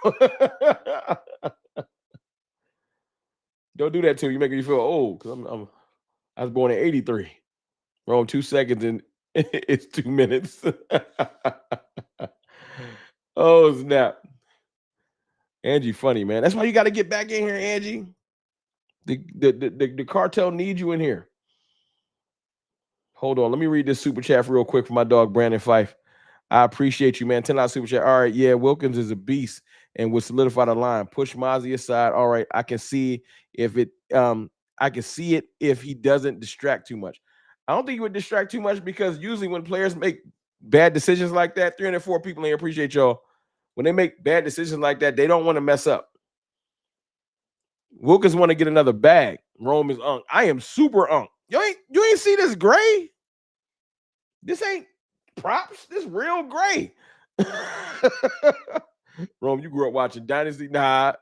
Don't do that to me. You're making me feel old because I was born in 83. Wrong 2 seconds and it's 2 minutes. Oh, snap. Angie, funny, man. That's why you got to get back in here, Angie. The cartel needs you in here. Hold on. Let me read this super chat real quick for my dog, Brandon Fife. I appreciate you, man. $10 super chat. All right, yeah, Wilkins is a beast and would solidify the line. Push Mozzie aside. All right, I can see if he doesn't distract too much. I don't think he would distract too much because usually when players make bad decisions like that, 304 people in here, appreciate y'all. When they make bad decisions like that, they don't want to mess up. Wilkins want to get another bag. Rome is unk. I am super unk. You ain't see this gray? This ain't props. This real gray. Rome, you grew up watching Dynasty. Nah,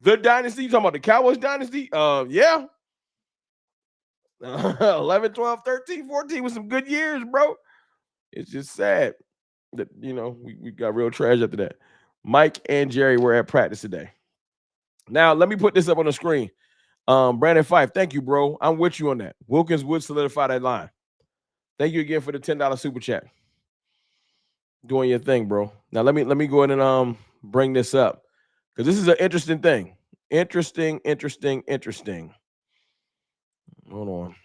the Dynasty. You talking about the Cowboys Dynasty? Yeah. 11, 12, 13, 14 was some good years, bro. It's just sad that, we got real trash after that. Mike and Jerry were at practice today. Now, let me put this up on the screen. Brandon Fife, thank you, bro. I'm with you on that. Wilkins would solidify that line. Thank you again for the $10 super chat. Doing your thing, bro. Now, let me go ahead and bring this up because this is an interesting thing. Interesting. Hold on.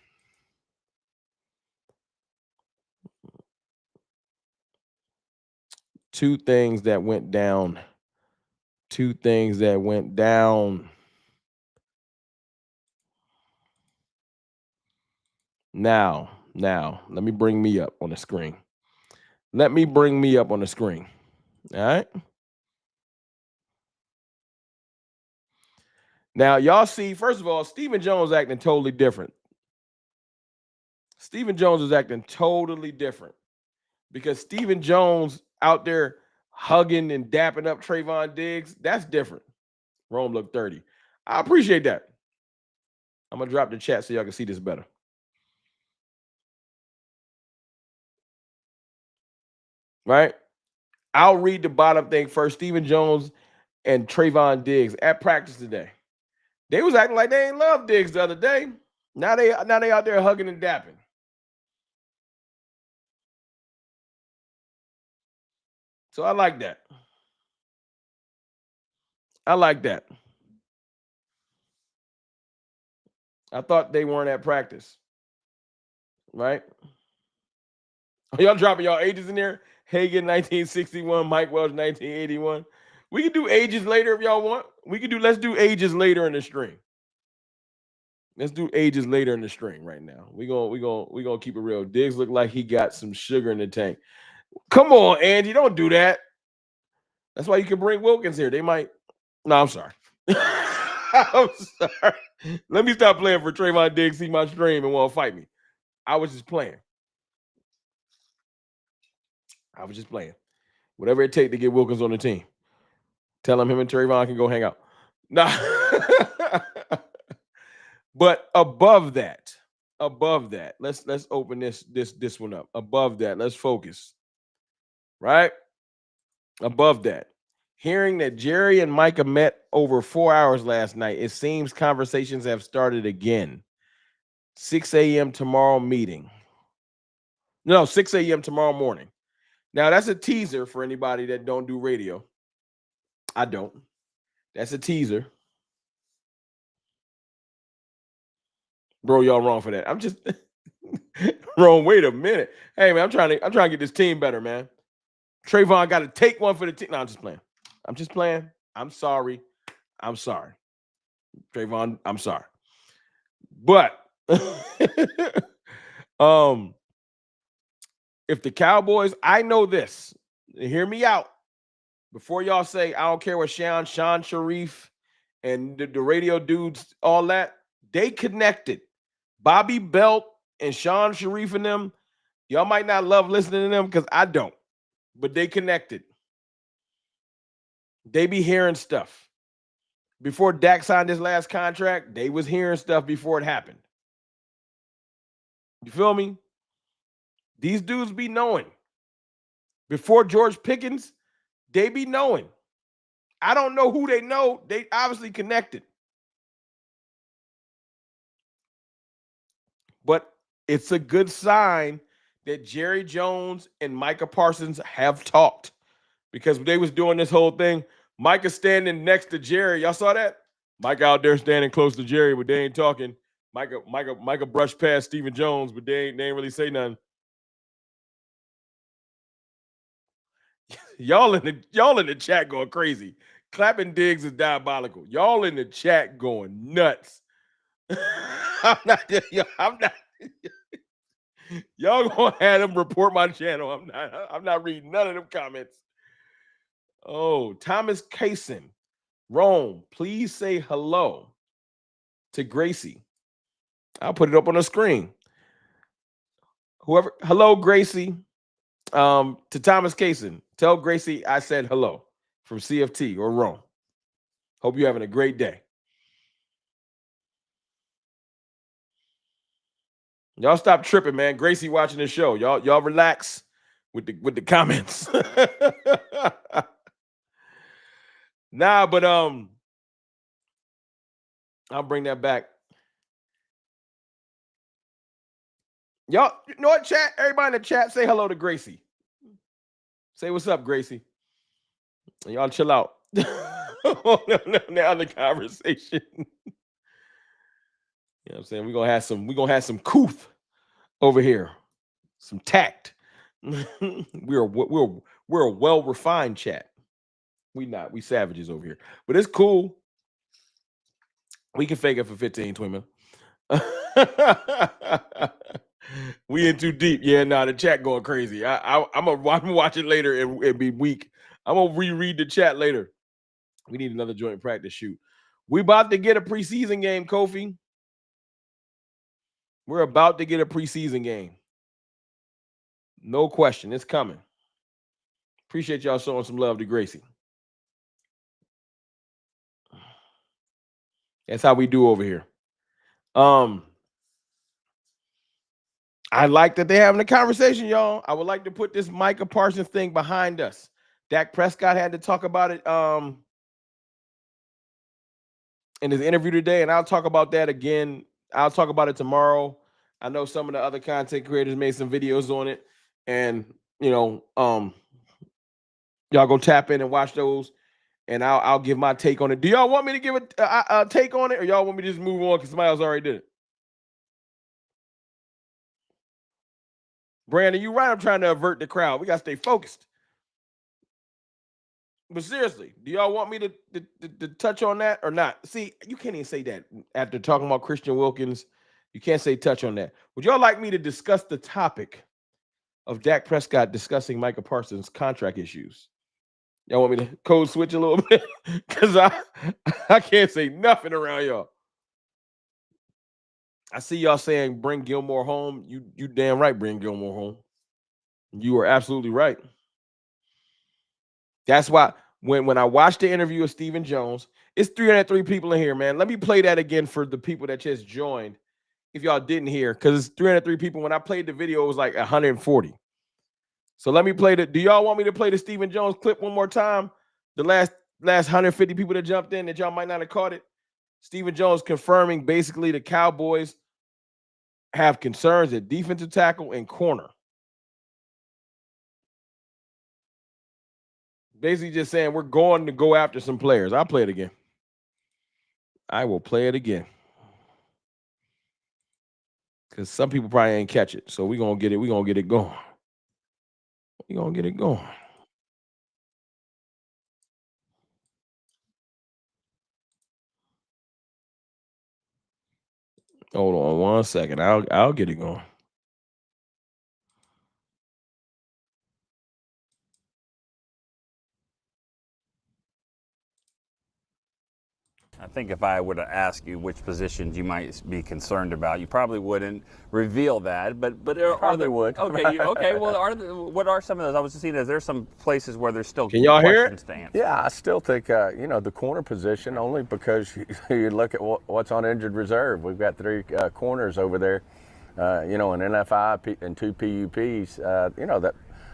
Two things that went down. Now, let me bring me up on the screen. All right. Now, y'all see, first of all, Stephen Jones acting totally different. Stephen Jones is acting totally different because Stephen Jones out there hugging and dapping up Trayvon Diggs. That's different. Rome looked 30. I appreciate that. I'm going to drop the chat so y'all can see this better. Right? I'll read the bottom thing first. Stephen Jones and Trayvon Diggs at practice today. They was acting like they ain't love Diggs the other day. Now they out there hugging and dapping. So I like that. I thought they weren't at practice. Right? Are y'all dropping y'all ages in there? Hagan 1961, Mike Welch 1981. We can do ages later if y'all want. Let's do ages later in the stream. Let's do ages later in the stream right now. We gonna keep it real. Diggs look like he got some sugar in the tank. Come on, Andy, don't do that. That's why you can bring Wilkins here. They might. No, I'm sorry. I'm sorry. Let me stop playing for Trayvon Diggs. See my stream and want to fight me. I was just playing. Whatever it takes to get Wilkins on the team. Tell him and Trayvon can go hang out. Nah. But above that, let's open this one up. Above that, let's focus. Right? Above that. Hearing that Jerry and Micah met over 4 hours last night, it seems conversations have started again. 6 a.m. tomorrow meeting. No, 6 a.m. tomorrow morning. Now, that's a teaser for anybody that don't do radio. I don't. That's a teaser. Bro, y'all wrong for that. I'm just wrong. Wait a minute. Hey, man, I'm trying to get this team better, man. Trayvon got to take one for the team. No, I'm just playing. I'm sorry. Trayvon, I'm sorry. But if the Cowboys, I know this. Hear me out. Before y'all say, I don't care what Sean Sharif and the radio dudes, all that, they connected. Bobby Belt and Sean Sharif and them, y'all might not love listening to them because I don't, but they connected. They be hearing stuff. Before Dak signed his last contract, they was hearing stuff before it happened. You feel me? These dudes be knowing. Before George Pickens, they be knowing. I don't know who they know. They obviously connected. But it's a good sign that Jerry Jones and Micah Parsons have talked, because they was doing this whole thing. Micah standing next to Jerry. Y'all saw that? Micah out there standing close to Jerry, but they ain't talking. Micah brushed past Stephen Jones, but they ain't really say nothing. Y'all in the chat going crazy. Clapping Diggs is diabolical. Y'all in the chat going nuts. I'm not. Y'all gonna have them report my channel. I'm not reading none of them comments. Oh, Thomas Kaysen, Rome, please say hello to Gracie. I'll put it up on the screen. Hello, Gracie. To Thomas Kaysen, tell Gracie I said hello from CFT or Rome. Hope you're having a great day. Y'all stop tripping, man. Gracie watching the show. Y'all relax with the comments. Nah, but I'll bring that back. Y'all, you know what, chat? Everybody in the chat, say hello to Gracie. Say what's up, Gracie. And y'all chill out. Now the conversation. You know what I'm saying? We're gonna have some couth over here. Some tact. we're a well-refined chat. We savages over here. But it's cool. We can fake it for 15, 20 minutes. We in too deep. Yeah, the chat going crazy. I'm gonna watch it later and be weak. I'm gonna reread the chat later. We need another joint practice shoot. We about to get a preseason game, Kofi. We're about to get a preseason game. No question. It's coming. Appreciate y'all showing some love to Gracie. That's how we do over here. I like that they're having a conversation, y'all. I would like to put this Micah Parsons thing behind us. Dak Prescott had to talk about it in his interview today, and I'll talk about that again. I'll talk about it tomorrow. I know some of the other content creators made some videos on it, and y'all go tap in and watch those, and I'll give my take on it. Do y'all want me to give a take on it, or y'all want me to just move on because somebody else already did it? Brandon, you right. I'm trying to avert the crowd. We got to stay focused. But seriously, do y'all want me to touch on that or not? See, you can't even say that after talking about Christian Wilkins. You can't say touch on that. Would y'all like me to discuss the topic of Dak Prescott discussing Micah Parsons' contract issues? Y'all want me to code switch a little bit? Because I can't say nothing around y'all. I see y'all saying bring Gilmore home. You damn right bring Gilmore home. You are absolutely right. That's why when I watched the interview of Stephen Jones, it's 303 people in here, man. Let me play that again for the people that just joined. If y'all didn't hear, because it's 303 people. When I played the video, it was like 140. So let me play the. Do y'all want me to play the Stephen Jones clip one more time? The last 150 people that jumped in that y'all might not have caught it. Stephen Jones confirming basically the Cowboys have concerns at defensive tackle and corner. Basically just saying we're going to go after some players. I'll play it again. I will play it again. Because some people probably ain't catch it. So we're going to get it. We're going to get it going. We're going to get it going. Hold on 1 second. I'll get it going. I think if I were to ask you which positions you might be concerned about, you probably wouldn't reveal that. But are there would. Okay, okay. Well, what are some of those? I was just seeing there's some places where there's still Can y'all hear questions it? to answer. Yeah, I still think the corner position, only because you look at what's on injured reserve. We've got 3 corners over there, an NFI and 2 PUPs.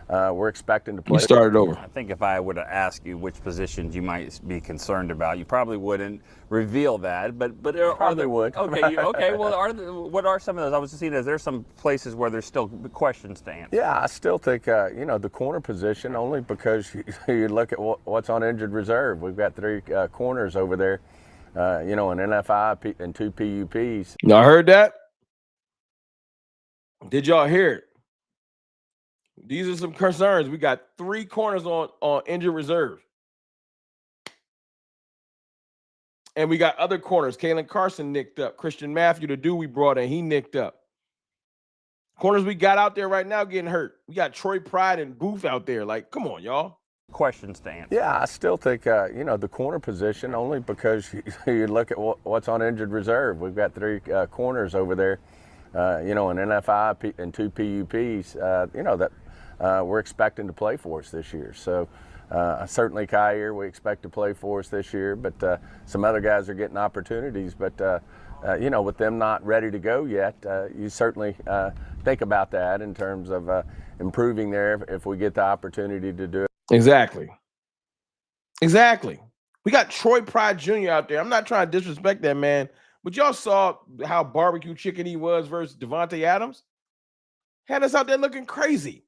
That we're expecting to play. You started over. I think if I were to ask you which positions you might be concerned about, you probably wouldn't reveal that. But are there? would. Okay, okay. Well, what are some of those? I was just seeing there's some places where there's still questions to answer. Yeah, I still think the corner position, only because you look at what's on injured reserve. We've got 3 corners over there, an NFI and 2 PUPs. Y'all heard that? Did y'all hear it? These are some concerns. We got 3 corners on injured reserve. And we got other corners. Kalen Carson nicked up. Christian Matthew, the dude we brought in, he nicked up. Corners we got out there right now getting hurt. We got Troy Pride and Booth out there. Like, come on, y'all. Questions to answer. Yeah, I still think the corner position, only because you look at what's on injured reserve. We've got 3 corners over there, an NFI and 2 PUPs. That we're expecting to play for us this year. So certainly Kyer, we expect to play for us this year, but some other guys are getting opportunities. But with them not ready to go yet, you certainly think about that in terms of improving there if we get the opportunity to do it. Exactly. We got Troy Pride Jr. out there. I'm not trying to disrespect that man, but y'all saw how barbecue chicken he was versus Devontae Adams. Had us out there looking crazy.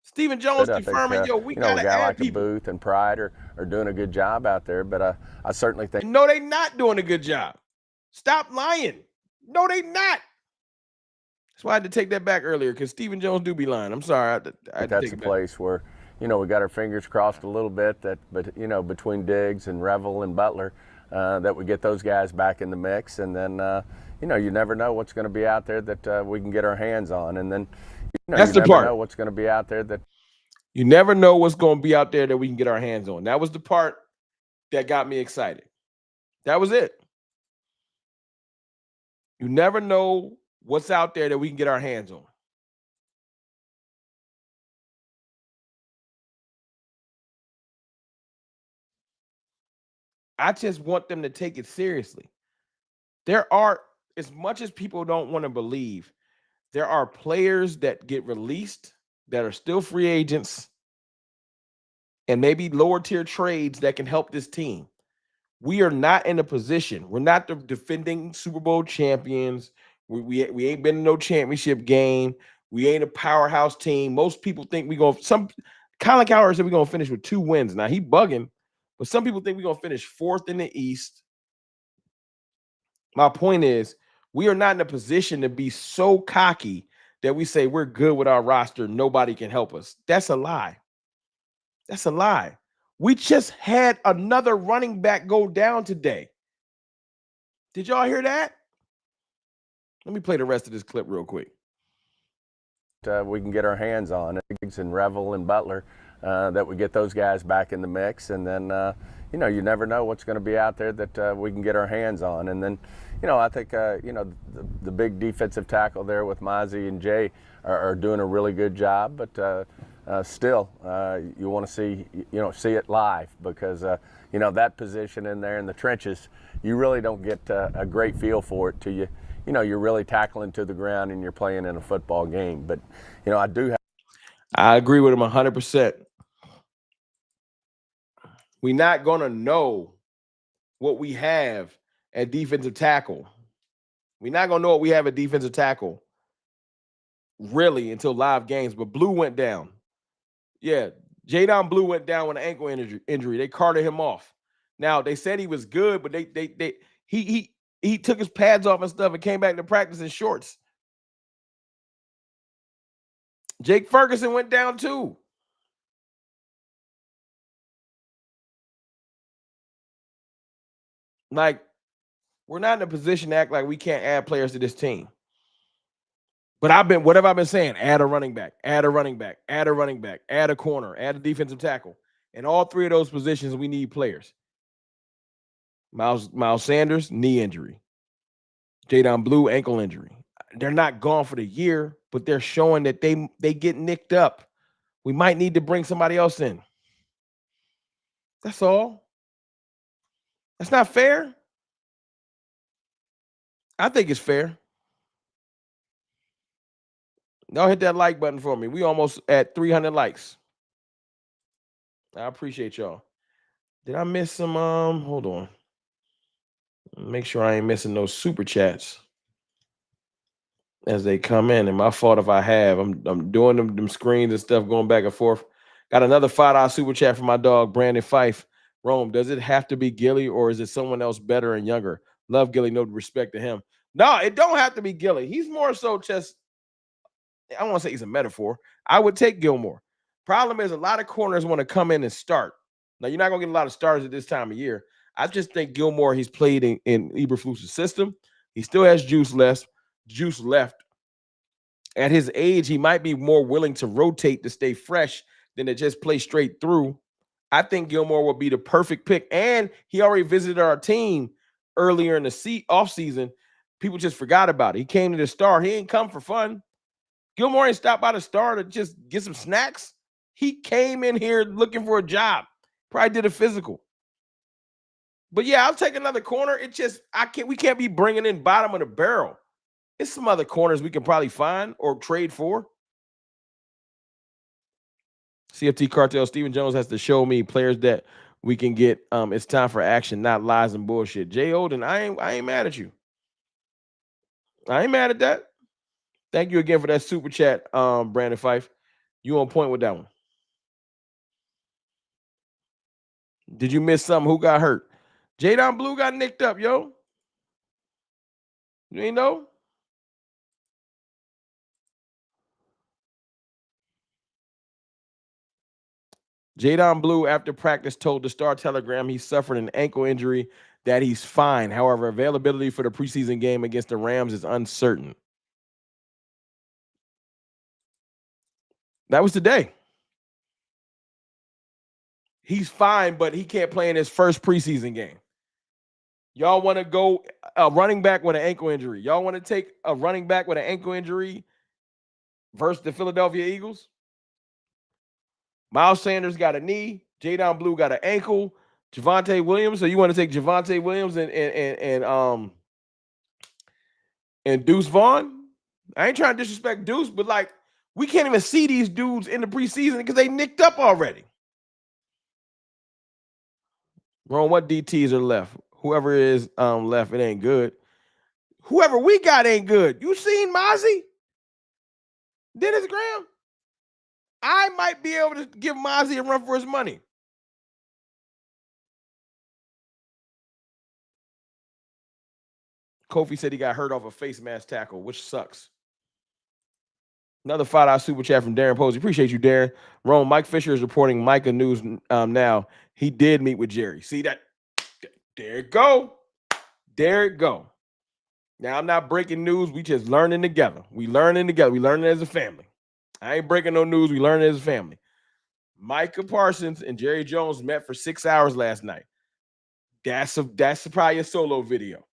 Stephen Jones confirming, we got to a guy add like people. Booth and Pride are doing a good job out there, but I certainly think. No, they not doing a good job. Stop lying. No, they not. That's why I had to take that back earlier, because Stephen Jones do be lying. I'm sorry. I had to that's take a it place where, we got our fingers crossed a little bit but between Diggs and Revel and Butler, that we get those guys back in the mix. And then, you never know what's going to be out there that we can get our hands on. And then, that's you the never part. know what's going to be out there that. You never know what's going to be out there that we can get our hands on. That was the part that got me excited. That was it. You never know what's out there that we can get our hands on. I just want them to take it seriously. There are, as much as people don't want to believe, there are players that get released that are still free agents and maybe lower tier trades that can help this team. We are not in a position. We're not the defending Super Bowl champions. We ain't been in no championship game. We ain't a powerhouse team. Most people think Colin Cowherd said we're going to finish with 2 wins. Now, he bugging, but some people think we're going to finish 4th in the East. My point is, we are not in a position to be so cocky that we say we're good with our roster. Nobody can help us. That's a lie. That's a lie. We just had another running back go down today. Did y'all hear that? Let me play the rest of this clip real quick. We can get our hands on Diggs and Revel and Butler, that we get those guys back in the mix. And then, you never know what's going to be out there that we can get our hands on. And then, I think, the big defensive tackle there with Mozzie and Jay are doing a really good job. But still, you want to see it live, because, that position in there in the trenches, you really don't get a great feel for it till you're really tackling to the ground and you're playing in a football game. But, I agree with him 100%. We're not going to know what we have at defensive tackle. We're not going to know what we have at defensive tackle really until live games. But Blue went down. Yeah, Jadon Blue went down with an ankle injury. They carted him off. Now, they said he was good, but he took his pads off and stuff and came back to practice in shorts. Jake Ferguson went down too. Like, we're not in a position to act like we can't add players to this team. But what have I been saying? Add a running back, add a running back, add a running back, add a corner, add a defensive tackle. In all three of those positions, we need players. Miles Sanders, knee injury. Jadon Blue, ankle injury. They're not gone for the year, but they're showing that they get nicked up. We might need to bring somebody else in. That's all. That's not fair. I think it's fair. Y'all hit that like button for me. We almost at 300 likes. I appreciate y'all. Did I miss some? Hold on. Make sure I ain't missing those super chats as they come in. And my fault if I have. I'm doing them screens and stuff going back and forth. Got another $5 super chat from my dog Brandon Fife. Rome, does it have to be Gilly or is it someone else better and younger? Love Gilly, no respect to him. No, it don't have to be Gilly. He's more so just, I don't want to say he's a metaphor. I would take Gilmore. Problem is a lot of corners want to come in and start. Now, you're not going to get a lot of starters at this time of year. I just think Gilmore, he's played in Eberflus's system. He still has juice left. At his age, he might be more willing to rotate to stay fresh than to just play straight through. I think Gilmore will be the perfect pick. And he already visited our team earlier in the offseason. People just forgot about it. He came to the Star. He ain't come for fun. Gilmore ain't stopped by the Star to just get some snacks. He came in here looking for a job. Probably did a physical. But yeah, I'll take another corner. It just, we can't be bringing in bottom of the barrel. It's some other corners we can probably find or trade for. CFT Cartel, Stephen Jones has to show me players that we can get. It's time for action, not lies and bullshit. Jay Olden, I ain't mad at you. I ain't mad at that. Thank you again for that super chat, Brandon Fife. You on point with that one. Did you miss something? Who got hurt? Jadon Blue got nicked up, yo. You ain't know? Jadon Blue, after practice, told the Star Telegram he suffered an ankle injury, that he's fine. However, availability for the preseason game against the Rams is uncertain. That was today. He's fine, but he can't play in his first preseason game. Y'all want to go a running back with an ankle injury? Y'all want to take a running back with an ankle injury versus the Philadelphia Eagles? Miles Sanders got a knee. Jadon Blue got an ankle. Javonte Williams. So you want to take Javonte Williams and Deuce Vaughn? I ain't trying to disrespect Deuce, but like we can't even see these dudes in the preseason because they nicked up already. Ron, what DTs are left? Whoever is left, it ain't good. Whoever we got ain't good. You seen Mozzie? Dennis Graham? I might be able to give Mozzie a run for his money. Kofi said he got hurt off a face mask tackle, which sucks. Another $5 super chat from Darren Posey. Appreciate you, Darren. Rome, Mike Fisher is reporting Micah news now. He did meet with Jerry. See that? There it go. There it go. Now, I'm not breaking news. We just learning together. We learning together. We learning as a family. I ain't breaking no news. We learning as a family. Micah Parsons and Jerry Jones met for 6 hours last night. That's probably a solo video.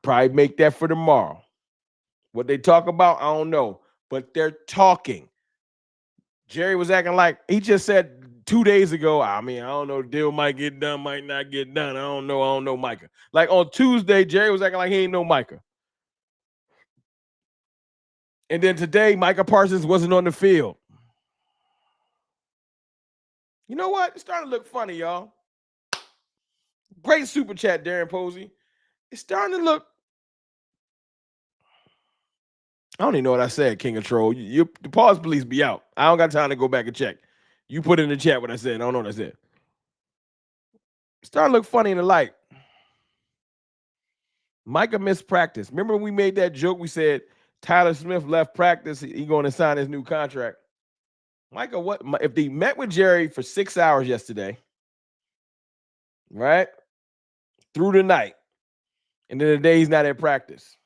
Probably make that for tomorrow. What they talk about, I don't know. But they're talking. Jerry was acting like he just said 2 days ago, I don't know, the deal might get done, might not get done. I don't know Micah. Like on Tuesday, Jerry was acting like he ain't know Micah. And then today, Micah Parsons wasn't on the field. You know what? It's starting to look funny, y'all. Great super chat, Darren Posey. It's starting to look. I don't even know what I said, King of Troll. The pause police be out. I don't got time to go back and check. You put in the chat what I said. I don't know what I said. It's starting to look funny in the light. Micah missed practice. Remember when we made that joke? We said Tyler Smith left practice. He going to sign his new contract. Micah, what if they met with Jerry for 6 hours yesterday, right? Through the night, and then the day he's not at practice.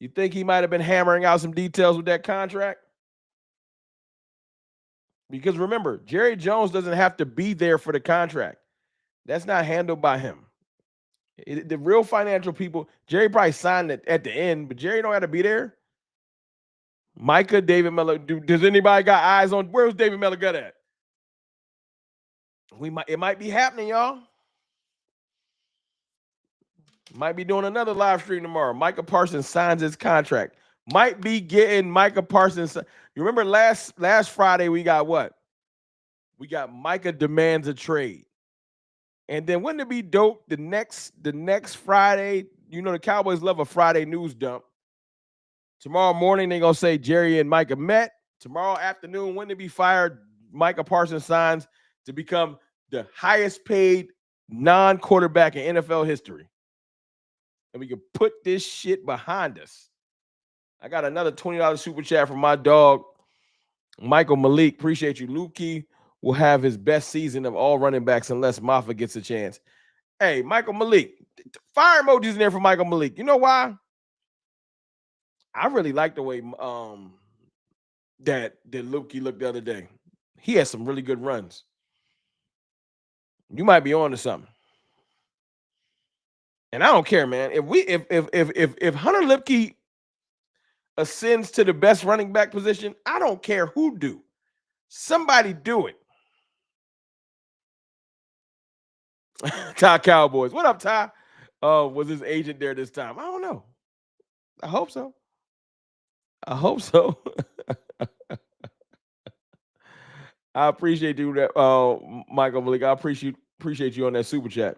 You think he might have been hammering out some details with that contract? Because remember, Jerry Jones doesn't have to be there for the contract. That's not handled by him. The real financial people, Jerry probably signed it at the end, but Jerry don't have to be there. Micah, David Miller. Does anybody got eyes on where's David Miller got at? It might be happening, y'all. Might be doing another live stream tomorrow. Micah Parsons signs his contract. Might be getting Micah Parsons. You remember last Friday we got what? We got Micah demands a trade. And then wouldn't it be dope the next Friday? You know the Cowboys love a Friday news dump. Tomorrow morning they're gonna say Jerry and Micah met. Tomorrow afternoon, wouldn't it be fired? Micah Parsons signs to become the highest paid non-quarterback in NFL history. And we can put this shit behind us. I got another $20 super chat from my dog, Michael Malik. Appreciate you. Lukey will have his best season of all running backs unless Maffa gets a chance. Hey, Michael Malik. Fire emojis in there for Michael Malik. You know why? I really like the way that Lukey looked the other day. He had some really good runs. You might be on to something. And I don't care, man. If Hunter Lipke ascends to the best running back position, I don't care who do. Somebody do it. Ty Cowboys. What up, Ty? Was his agent there this time? I don't know. I hope so. I hope so. I appreciate you, Michael Malik. I appreciate you on that super chat.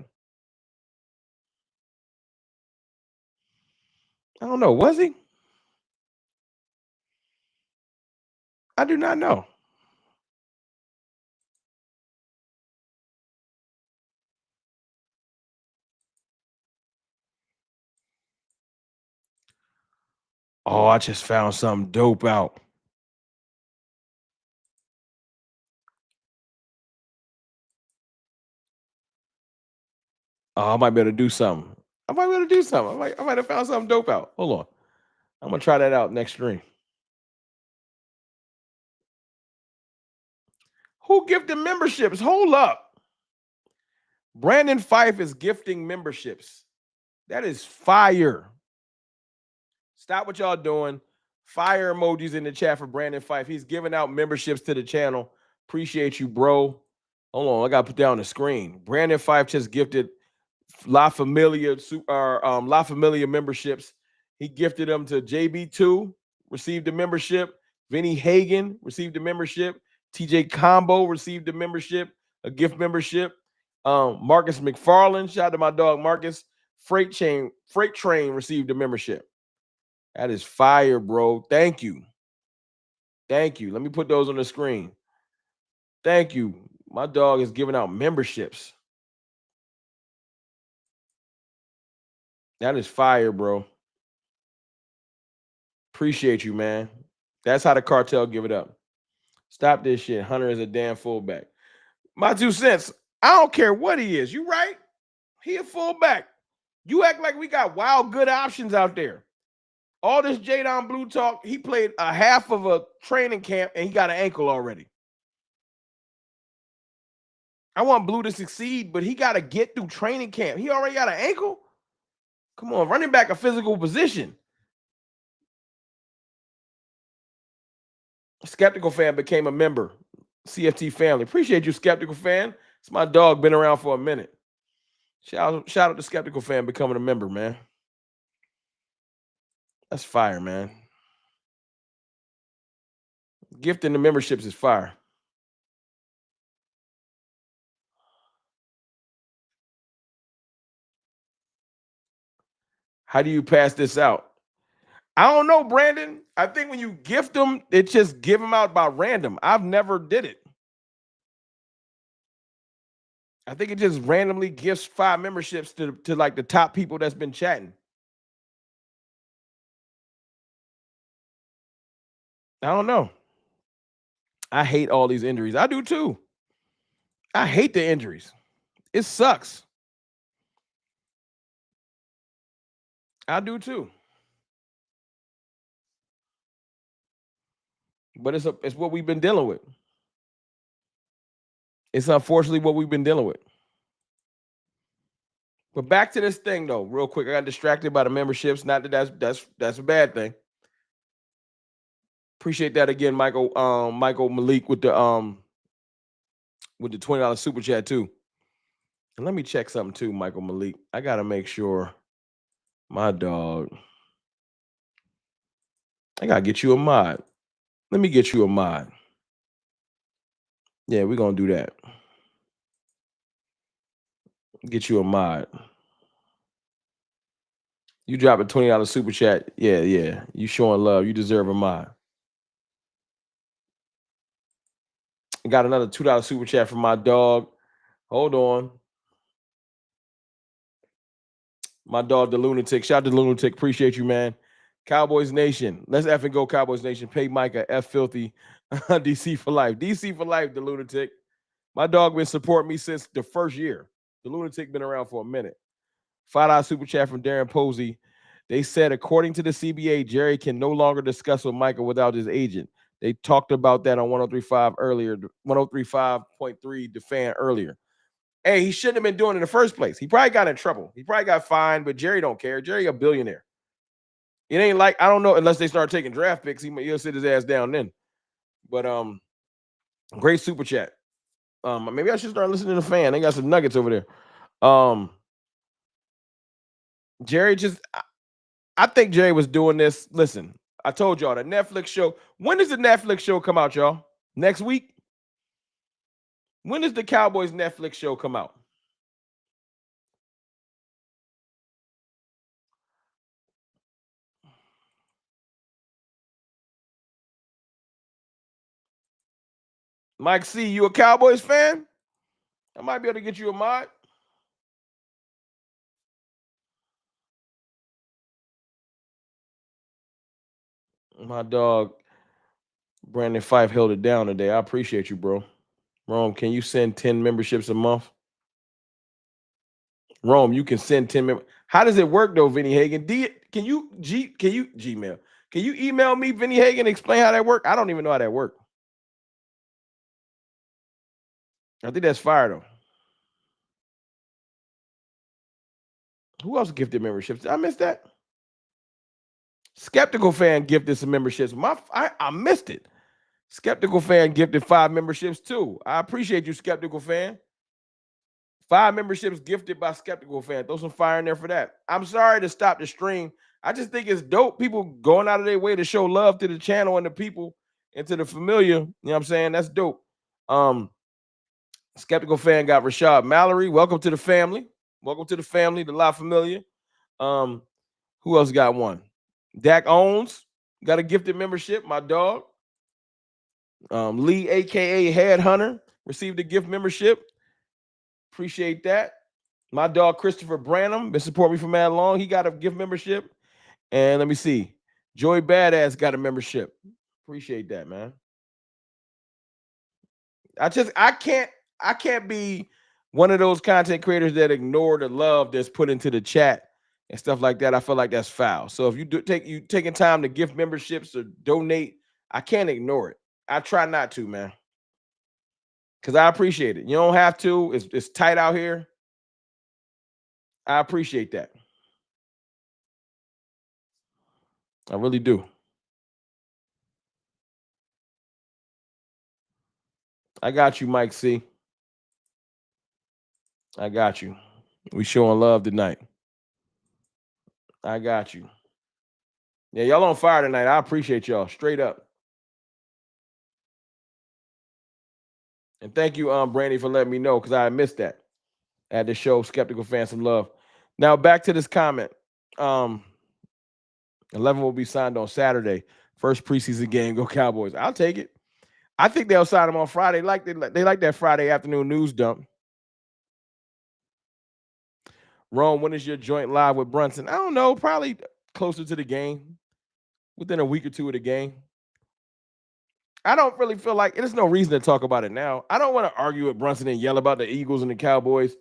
I don't know. Was he? I do not know. Oh, I just found something dope out. Oh, I might be able to do something. I might have found something dope out. Hold on. I'm going to try that out next stream. Who gifted memberships? Hold up. Brandon Fife is gifting memberships. That is fire. Stop what y'all doing. Fire emojis in the chat for Brandon Fife. He's giving out memberships to the channel. Appreciate you, bro. Hold on. I got to put that on the screen. Brandon Fife just gifted La Familia memberships. He gifted them to JB2, received a membership. Vinny Hagan received a membership. TJ Combo received a membership, a gift membership. Marcus McFarland, shout out to my dog Marcus. Freight Train received a membership. That is fire, bro. Thank you. Thank you. Let me put those on the screen. Thank you. My dog is giving out memberships. That is fire, bro. Appreciate you, man. That's how the cartel give it up. Stop this shit. Hunter is a damn fullback. My 2 cents. I don't care what he is. You right? He a fullback. You act like we got wild good options out there. All this Jadon Blue talk, he played a half of a training camp and he got an ankle already. I want Blue to succeed, but he got to get through training camp. He already got an ankle? Come on, running back a physical position. Skeptical Fan became a member. CFT family. Appreciate you, Skeptical Fan. It's my dog, been around for a minute. Shout out to Skeptical Fan becoming a member, man. That's fire, man. Gifting the memberships is fire. How do you pass this out? I don't know, Brandon. I think when you gift them, it just give them out by random. I've never did it. I think it just randomly gifts 5 memberships to like the top people that's been chatting. I don't know. I hate all these injuries. I do too. I hate the injuries. It sucks. I do too. But it's what we've been dealing with. It's unfortunately what we've been dealing with. But back to this thing though, real quick. I got distracted by the memberships. Not that that's a bad thing. Appreciate that again, Michael. Michael Malik with the $20 super chat too. And let me check something too, Michael Malik. I gotta make sure my dog. I gotta get you a mod. Let me get you a mod. Yeah, we're gonna do that. Get you a mod. You drop a $20 super chat. Yeah. You showing love. You deserve a mod. I got another $2 super chat from my dog. Hold on. My dog, the Lunatic. Shout out to the Lunatic. Appreciate you, man. Cowboys Nation. Let's effing go, Cowboys Nation. Pay Micah F Filthy. DC for life. DC for life, the Lunatic. My dog been supporting me since the first year. The Lunatic been around for a minute. $5 super chat from Darren Posey. They said, according to the CBA, Jerry can no longer discuss with Micah without his agent. They talked about that on 103.5 earlier, 103.5.3 The Fan earlier. Hey, he shouldn't have been doing it in the first place. He probably got in trouble. He probably got fined, but Jerry don't care. Jerry a billionaire. It ain't like, I don't know, unless they start taking draft picks, he'll sit his ass down then. But great super chat. Maybe I should start listening to The Fan. They got some nuggets over there. Jerry I think Jerry was doing this. Listen, I told y'all the Netflix show. When does the Netflix show come out, y'all? Next week? When does the Cowboys Netflix show come out? Mike C, you a Cowboys fan? I might be able to get you a mod. My dog, Brandon Fife, held it down today. I appreciate you, bro. Rome, can you send 10 memberships a month? Rome, you can send 10 members. How does it work though, Vinny Hagen? Can you Gmail? Can you email me, Vinny Hagen, explain how that works? I don't even know how that works. I think that's fire though. Who else gifted memberships? Did I miss that? Skeptical Fan gifted some memberships. I missed it. Skeptical Fan gifted 5 memberships too. I appreciate you, Skeptical Fan. 5 memberships gifted by Skeptical Fan. Throw some fire in there for that. I'm sorry to stop the stream. I just think it's dope. People going out of their way to show love to the channel and the people and to the familiar. You know what I'm saying? That's dope. Skeptical Fan got Rashad Mallory. Welcome to the family. Welcome to the family, the La Familia. Who else got one? Dak Owens got a gifted membership. My dog. Lee, aka Headhunter, received a gift membership. Appreciate that. My dog Christopher Branham been supporting me for mad long. He got a gift membership. And let me see. Joey Badass got a membership. Appreciate that, man. I can't be one of those content creators that ignore the love that's put into the chat and stuff like that. I feel like that's foul. So if you taking time to gift memberships or donate, I can't ignore it. I try not to, man. Because I appreciate it. You don't have to. It's tight out here. I appreciate that. I really do. I got you, Mike C. I got you. We showing love tonight. I got you. Yeah, y'all on fire tonight. I appreciate y'all. Straight up. And thank you, Brandy, for letting me know because I missed that. I had to show Skeptical Fan some love. Now back to this comment. Um, 11 will be signed on Saturday. First preseason game. Go Cowboys. I'll take it. I think they'll sign him on Friday. They like that Friday afternoon news dump. Rome, when is your joint live with Brunson? I don't know. Probably closer to the game, within a week or two of the game. I don't really feel like there's no reason to talk about it now. I don't want to argue with Brunson and yell about the Eagles and the Cowboys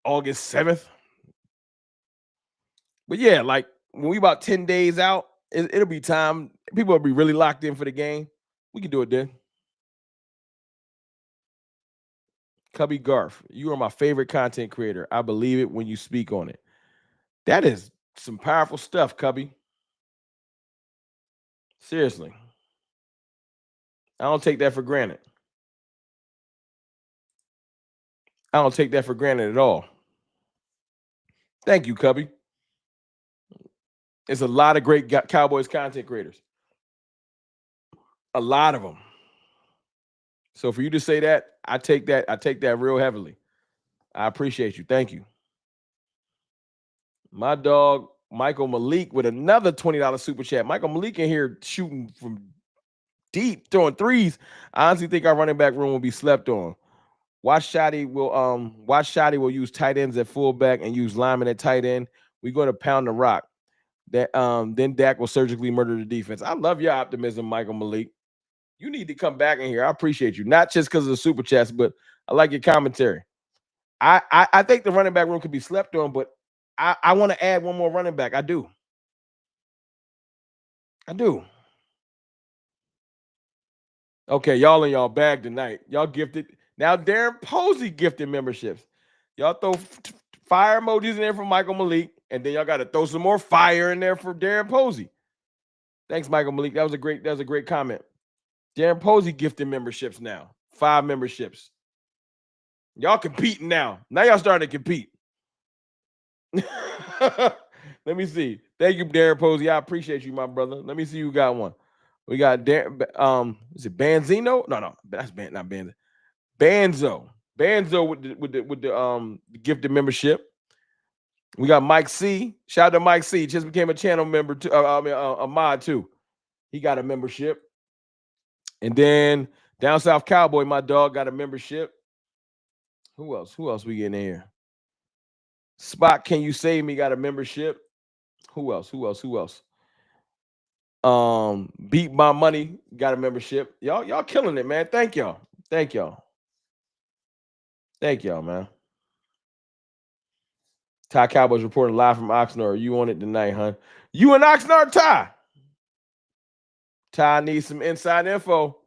August 7th. But yeah, like when we about 10 days out, it'll be time. People will be really locked in for the game. We can do it then. Cubby Garf, you are my favorite content creator. I believe it when you speak on it. That is some powerful stuff, Cubby. Seriously. I don't take that for granted. I don't take that for granted at all. Thank you, Cubby. There's a lot of great Cowboys content creators. A lot of them. So for you to say that, I take that real heavily. I appreciate you. Thank you. My dog, Michael Malik, with another $20 super chat. Michael Malik in here shooting from deep, throwing threes. I honestly think our running back room will be slept on. Watch Shotty will use tight ends at fullback and use linemen at tight end. We're going to pound the rock. Then Dak will surgically murder the defense. I love your optimism, Michael Malik. You need to come back in here. I appreciate you. Not just because of the super chats, but I like your commentary. I think the running back room could be slept on, but I want to add one more running back. I do. Okay, y'all in y'all bag tonight. Y'all gifted. Now Darren Posey gifted memberships. Y'all throw fire emojis in there for Michael Malik, and then y'all got to throw some more fire in there for Darren Posey. Thanks, Michael Malik. That was a great comment. Darren Posey gifted memberships now. 5 memberships. Y'all competing now. Now y'all starting to compete. Let me see. Thank you, Darren Posey. I appreciate you, my brother. Let me see who got one. We got is it Banzino? No, that's not Banzo. Banzo with the gifted membership. We got Mike C. Shout out to Mike C. Just became a channel member too. A mod too. He got a membership. And then Down South Cowboy, my dog, got a membership. Who else? Who else we getting in here? Spot, Can You Save Me? Got a membership. Who else? Beat My Money got a membership. Y'all killing it, man. Thank y'all, man. Ty Cowboys reporting live from Oxnard. You on it tonight, huh? You in Oxnard, Ty? Ty needs some inside info.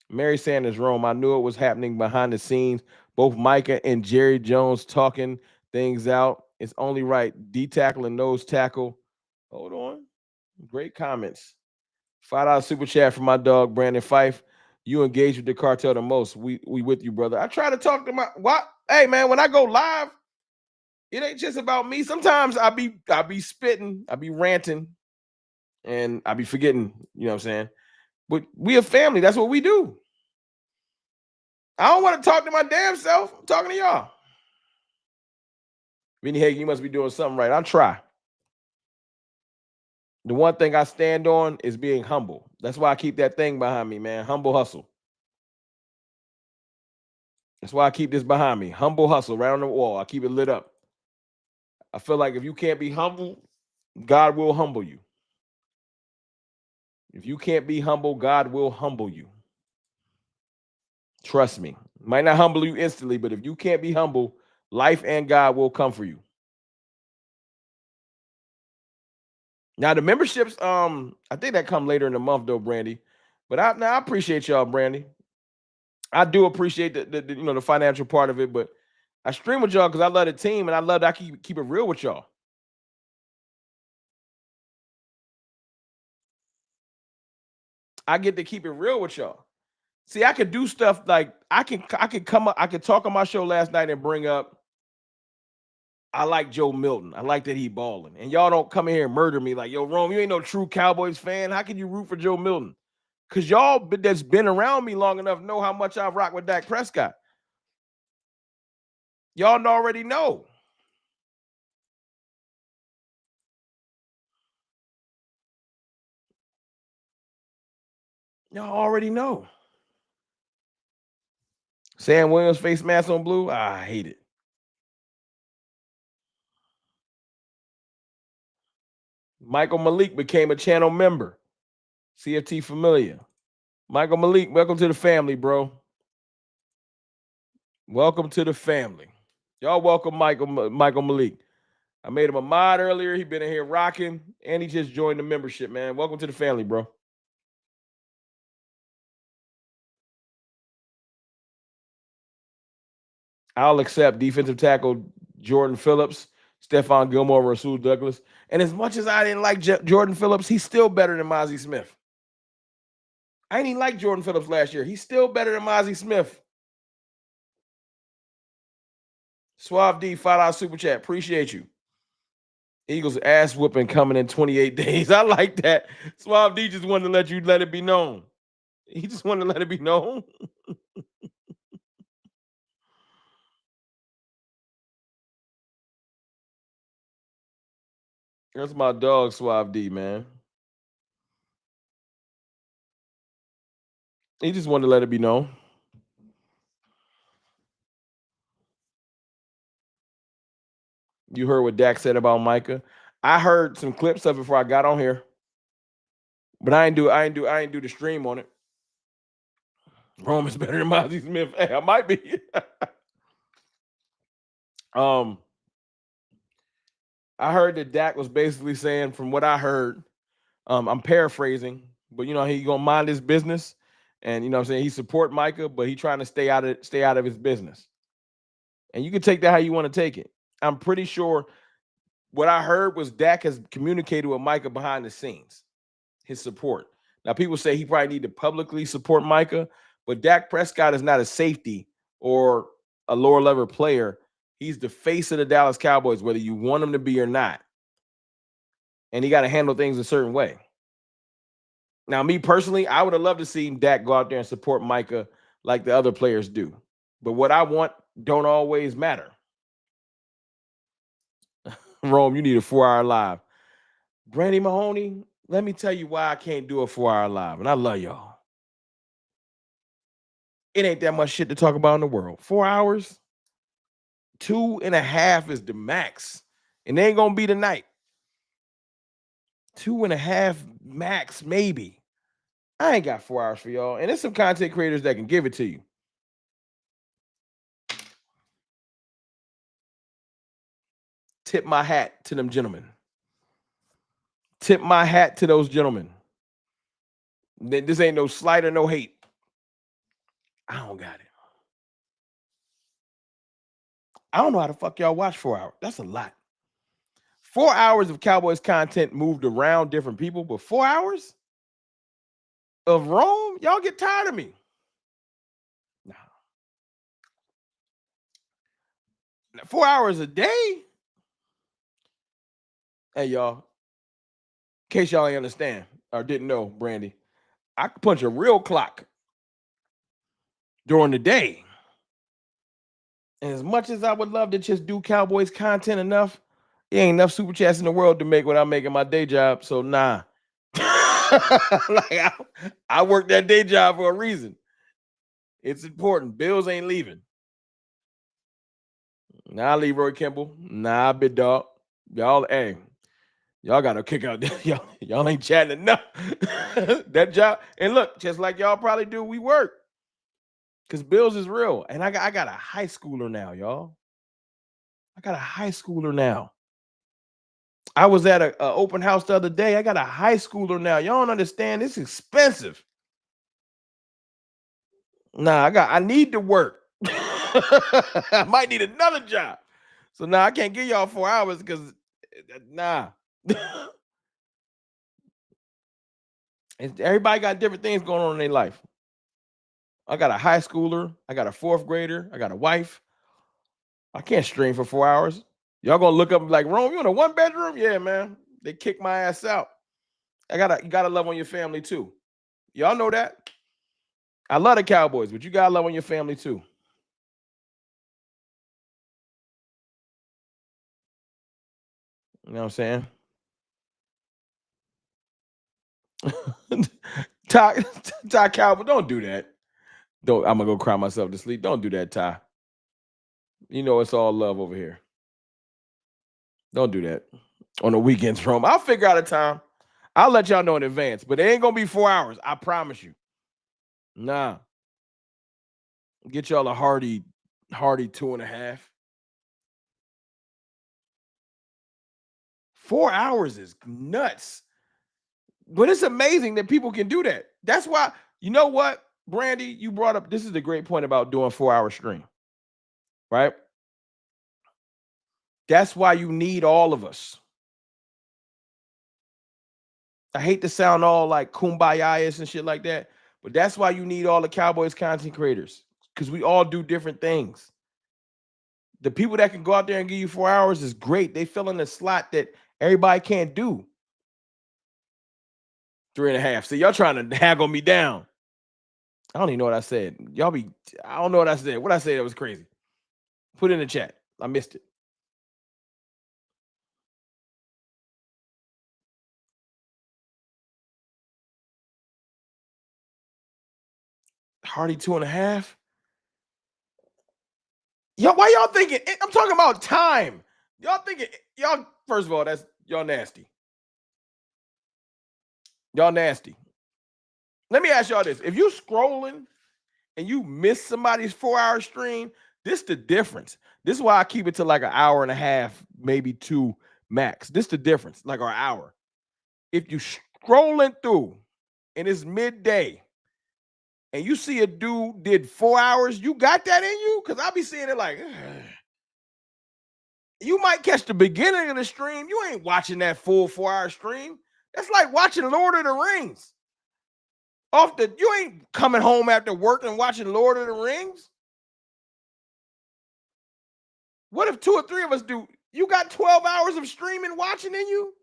Mary Sanders, Rome. I knew it was happening behind the scenes. Both Micah and Jerry Jones talking things out. It's only right. D tackle and nose tackle. Hold on. Great comments. $5 super chat from my dog Brandon Fife. You engage with the cartel the most. We with you, brother. I try to talk to my what? Hey man, when I go live, it ain't just about me. Sometimes I be spitting, I be ranting, and I be forgetting. You know what I'm saying? But we a family. That's what we do. I don't want to talk to my damn self. I'm talking to y'all. Vinny Hagen, you must be doing something right. I'll try. The one thing I stand on is being humble. That's why I keep that thing behind me, man. Humble hustle. That's why I keep this behind me. Humble hustle right on the wall. I keep it lit up. I feel like if you can't be humble, God will humble you. If you can't be humble, God will humble you. Trust me. Might not humble you instantly, but if you can't be humble, life and God will come for you. Now the memberships, I think that come later in the month though, Brandy. But I appreciate y'all, Brandy. I do appreciate the financial part of it, but I stream with y'all because I love the team and I love that I keep it real with y'all. I get to keep it real with y'all. See, I could do stuff like I could come up, I could talk on my show last night and bring up I like Joe Milton. I like that he balling. And y'all don't come in here and murder me like, yo, Rome, you ain't no true Cowboys fan. How can you root for Joe Milton? Because y'all that's been around me long enough know how much I rock with Dak Prescott. Y'all already know. Y'all already know. Sam Williams face mask on blue. I hate it. Michael Malik became a channel member. CFT familiar. Michael Malik, welcome to the family, bro. Welcome to the family. Y'all welcome Michael Malik. I made him a mod earlier. He been in here rocking, and he just joined the membership, man. Welcome to the family, bro. I'll accept defensive tackle Jordan Phillips, Stephon Gilmore, Rasul Douglas. And as much as I didn't like Jordan Phillips, he's still better than Mozzie Smith. I didn't even like Jordan Phillips last year. He's still better than Mozzie Smith. Suave D, $5 super chat. Appreciate you. Eagles ass whooping coming in 28 days. I like that. Suave D just wanted to let it be known. He just wanted to let it be known. That's my dog, Suave D, man. He just wanted to let it be known. You heard what Dak said about Micah. I heard some clips of it before I got on here, but I ain't do the stream on it. Rome is better than Mozzie Smith. Hey, I might be. I heard that Dak was basically saying, from what I heard, I'm paraphrasing, but he gonna mind his business, and what I'm saying, he support Micah, but he trying to stay out of his business. And you can take that how you want to take it. I'm pretty sure what I heard was Dak has communicated with Micah behind the scenes, his support. Now, people say he probably need to publicly support Micah, but Dak Prescott is not a safety or a lower level player. He's the face of the Dallas Cowboys, whether you want him to be or not. And he got to handle things a certain way. Now, me personally, I would have loved to see Dak go out there and support Micah like the other players do. But what I want don't always matter. Rome, you need a 4-hour live. Brandy Mahoney, let me tell you why I can't do a 4-hour live. And I love y'all. It ain't that much shit to talk about in the world. 4 hours, 2.5 is the max. And they ain't going to be tonight. 2.5 max, maybe. I ain't got 4 hours for y'all. And there's some content creators that can give it to you. Tip my hat to them gentlemen. Tip my hat to those gentlemen. This ain't no slight or no hate. I don't got it. I don't know how the fuck y'all watch 4 hours. That's a lot. 4 hours of Cowboys content moved around different people, but 4 hours of Rome? Y'all get tired of me. Nah. 4 hours a day? Hey, y'all. In case y'all ain't understand or didn't know, Brandy, I could punch a real clock during the day. And as much as I would love to just do Cowboys content enough, there ain't enough super chats in the world to make what I'm making my day job. So nah. Like I work that day job for a reason. It's important. Bills ain't leaving. Nah, Leroy Kimball. Nah, big dog. Y'all, hey, y'all got to kick out. Y'all ain't chatting enough. That job. And look, just like y'all probably do, we work. Because Bills is real. And I got a high schooler now, y'all. I got a high schooler now. I was at a open house the other day. I got a high schooler now. Y'all don't understand. It's expensive. Nah, I need to work. I might need another job. So now I can't give y'all 4 hours because nah. Everybody got different things going on in their life. I got a high schooler. I got a 4th grader. I got a wife. I can't stream for 4 hours. Y'all gonna look up and be like, Rome, you in a 1-bedroom? Yeah, man. They kicked my ass out. You gotta love on your family too. Y'all know that. I love the Cowboys, but you gotta love on your family too. You know what I'm saying? Ty Cowboy, don't do that. Don't. I'm gonna go cry myself to sleep. Don't do that, Ty. You know it's all love over here. Don't do that on the weekends from. I'll figure out a time. I'll let y'all know in advance, but it ain't gonna be 4 hours. I promise you. Nah. Get y'all a hearty 2.5. 4 hours is nuts. But it's amazing that people can do that. That's why, you know what, Brandy, you brought up, this is the great point about doing 4-hour stream, right? That's why you need all of us. I hate to sound all like kumbaya and shit like that, but that's why you need all the Cowboys content creators, because we all do different things. The people that can go out there and give you 4 hours is great. They fill in the slot that everybody can't do. 3.5. See, y'all trying to haggle me down. I don't even know what I said. I don't know what I said. What I said that was crazy. Put it in the chat. I missed it. Hardy 2.5. Yo, why y'all thinking? I'm talking about time. Y'all thinking, y'all, first of all, that's y'all nasty. Y'all nasty. Let me ask y'all this. If you scrolling and you miss somebody's 4-hour stream, this the difference. This is why I keep it to like an hour and a half, maybe 2 max. This the difference, like an hour. If you scrolling through and it's midday and you see a dude did 4 hours, you got that in you? Because I'll be seeing it like, ugh. You might catch the beginning of the stream. You ain't watching that full 4-hour stream. That's like watching Lord of the Rings. You ain't coming home after work and watching Lord of the Rings. What if 2 or 3 of us do? You got 12 hours of streaming watching in you?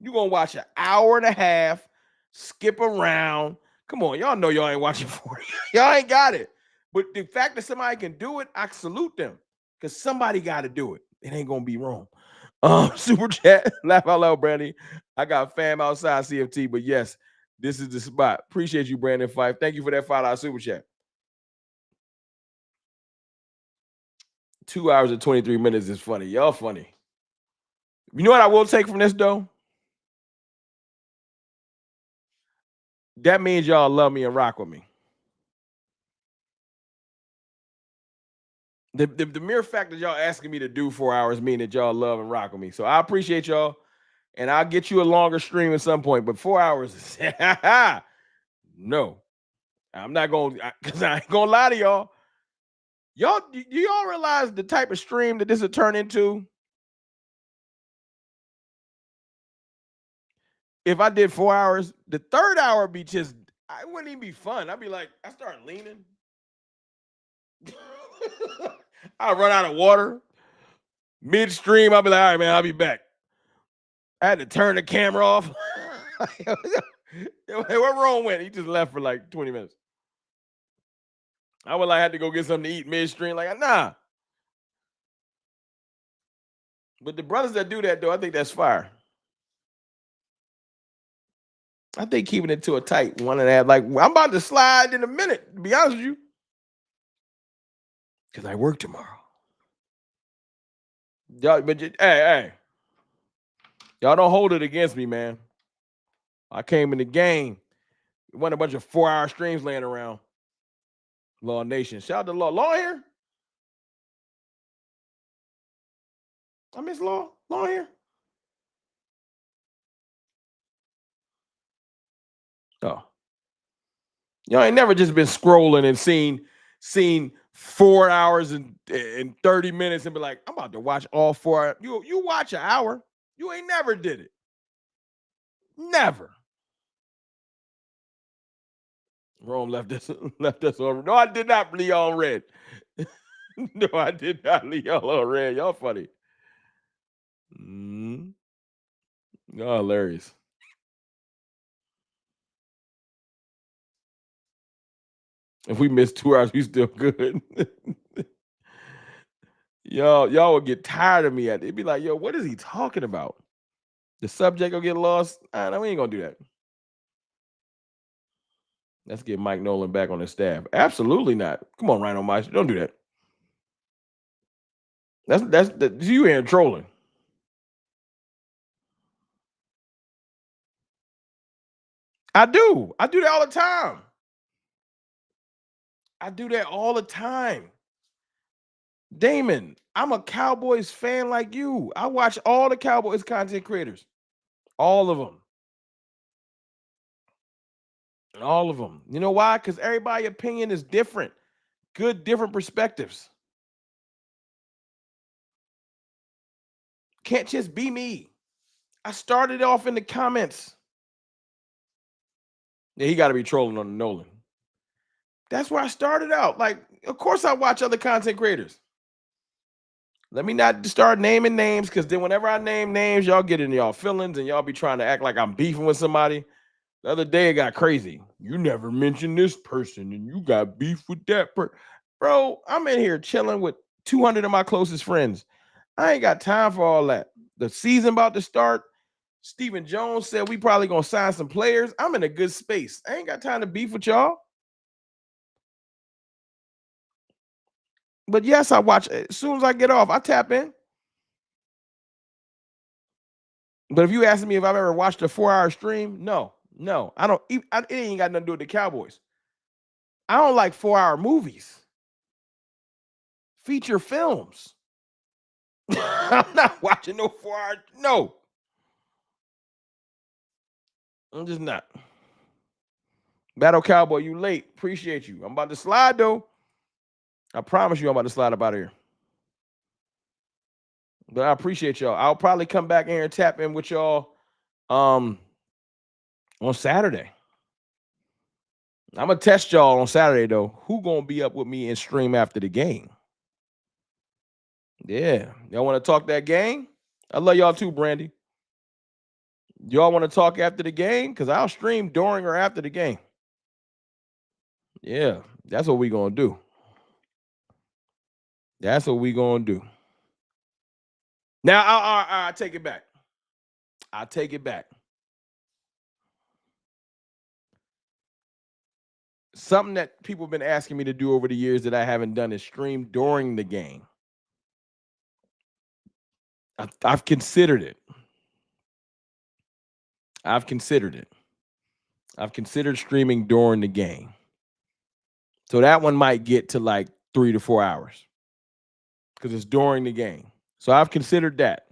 You're going to watch an hour and a half, skip around. Come on, y'all know y'all ain't watching 40. Y'all ain't got it. But the fact that somebody can do it, I salute them. Because somebody got to do it. It ain't going to be wrong. Super chat, laugh out loud, Brandy. I got fam outside CFT, but yes, this is the spot. Appreciate you, Brandon Fife. Thank you for that $5 super chat. 2 hours and 23 minutes is funny. Y'all funny. You know what I will take from this, though? That means y'all love me and rock with me. The mere fact that y'all asking me to do 4 hours mean that y'all love and rock with me. So I appreciate y'all, and I'll get you a longer stream at some point. But 4 hours is no. I'm not going to, because I ain't going to lie to y'all. Do y'all realize the type of stream that this will turn into? If I did 4 hours, the third hour would be just, I wouldn't even be fun. I'd be like, I start leaning. I run out of water. Midstream, I'll be like, all right, man, I'll be back. I had to turn the camera off. Where Ron went? He just left for like 20 minutes. I would like had to go get something to eat midstream. Like, nah. But the brothers that do that, though, I think that's fire. I think keeping it to a tight 1.5. Like, I'm about to slide in a minute, to be honest with you. Because I work tomorrow. Y'all, but hey. Y'all don't hold it against me, man. I came in the game. It wasn't a bunch of 4-hour streams laying around. Law Nation. Shout out to Law. Law here? I miss Law. Law here? Oh. Y'all ain't never just been scrolling and seen 4 hours and 30 minutes and be like, I'm about to watch all 4 hours. You watch an hour. You ain't never did it. Never. Rome left us on. No, I did not leave y'all on red. No, I did not leave y'all on red. Y'all funny. Y'all hilarious. If we miss 2 hours, we still good. y'all will get tired of me. It'd be like, yo, what is he talking about? The subject will get lost. Nah, we ain't gonna do that. Let's get Mike Nolan back on the staff. Absolutely not. Come on, Rhino Meister. Don't do that. That's you ain't trolling. I do that all the time. I do that all the time. Damon, I'm a Cowboys fan like you. I watch all the Cowboys content creators. All of them. All of them. You know why? Because everybody's opinion is different. Good, different perspectives. Can't just be me. I started off in the comments. Yeah, he got to be trolling on Nolan. That's where I started out. Like, of course I watch other content creators. Let me not start naming names, because then whenever I name names, y'all get in y'all feelings and y'all be trying to act like I'm beefing with somebody. The other day it got crazy. You never mentioned this person and you got beef with that person. Bro, I'm in here chilling with 200 of my closest friends. I ain't got time for all that. The season about to start. Stephen Jones said we probably gonna sign some players. I'm in a good space. I ain't got time to beef with y'all. But yes, I watch. As soon as I get off, I tap in. But if you ask me if I've ever watched a 4-hour stream, no, I don't. It ain't got nothing to do with the Cowboys. I don't like 4-hour movies, feature films. I'm not watching no 4-hour. No, I'm just not. Battle Cowboy, you late. Appreciate you. I'm about to slide though. I promise you, I'm about to slide up out of here. But I appreciate y'all. I'll probably come back here and tap in with y'all on Saturday. I'm gonna test y'all on Saturday though. Who gonna be up with me and stream after the game? Yeah, y'all want to talk that game? I love y'all too, Brandy. Y'all want to talk after the game? Because I'll stream during or after the game. Yeah, that's what we gonna do. That's what we gonna do. Now, I'll take it back. I'll take it back. Something that people have been asking me to do over the years that I haven't done is stream during the game. I've considered it. I've considered streaming during the game. So that one might get to like 3 to 4 hours because it's during the game. So I've considered that.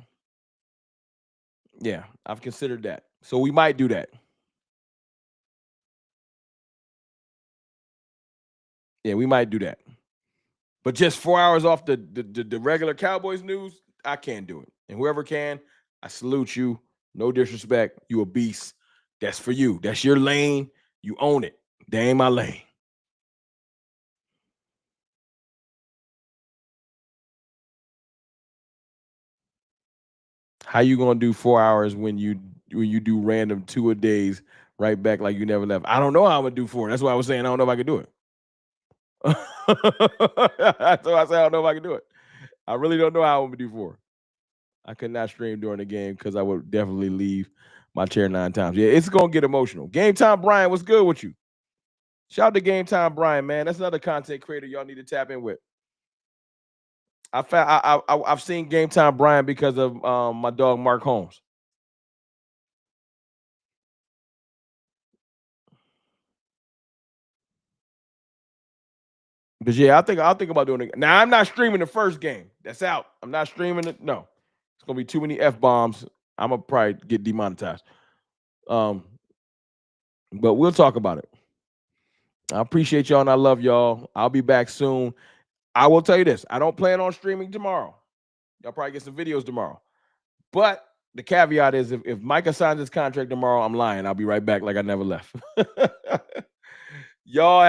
Yeah, I've considered that. So we might do that. Yeah, we might do that. But just 4 hours off the regular Cowboys news, I can't do it. And whoever can, I salute you. No disrespect. You a beast. That's for you. That's your lane. You own it. That ain't my lane. How you gonna do 4 hours when you do random 2-a-days right back like you never left? I don't know how I'm gonna do 4. That's why I was saying I don't know if I can do it. That's why I said I don't know if I can do it. I really don't know how I'm gonna do 4. I could not stream during the game because I would definitely leave my chair 9 times. Yeah, it's gonna get emotional. Game Time Brian, what's good with you? Shout out to Game Time Brian, man. That's another content creator y'all need to tap in with. I've seen Game Time Brian because of my dog Mark Holmes. But yeah, I'll think about doing it. Now I'm not streaming the first game. That's out. I'm not streaming it. No, it's gonna be too many F-bombs. I'm gonna probably get demonetized. But we'll talk about it. I appreciate y'all and I love y'all. I'll be back soon. I will tell you this. I don't plan on streaming tomorrow. Y'all probably get some videos tomorrow. But the caveat is if Micah signs his contract tomorrow, I'm lying. I'll be right back like I never left. Y'all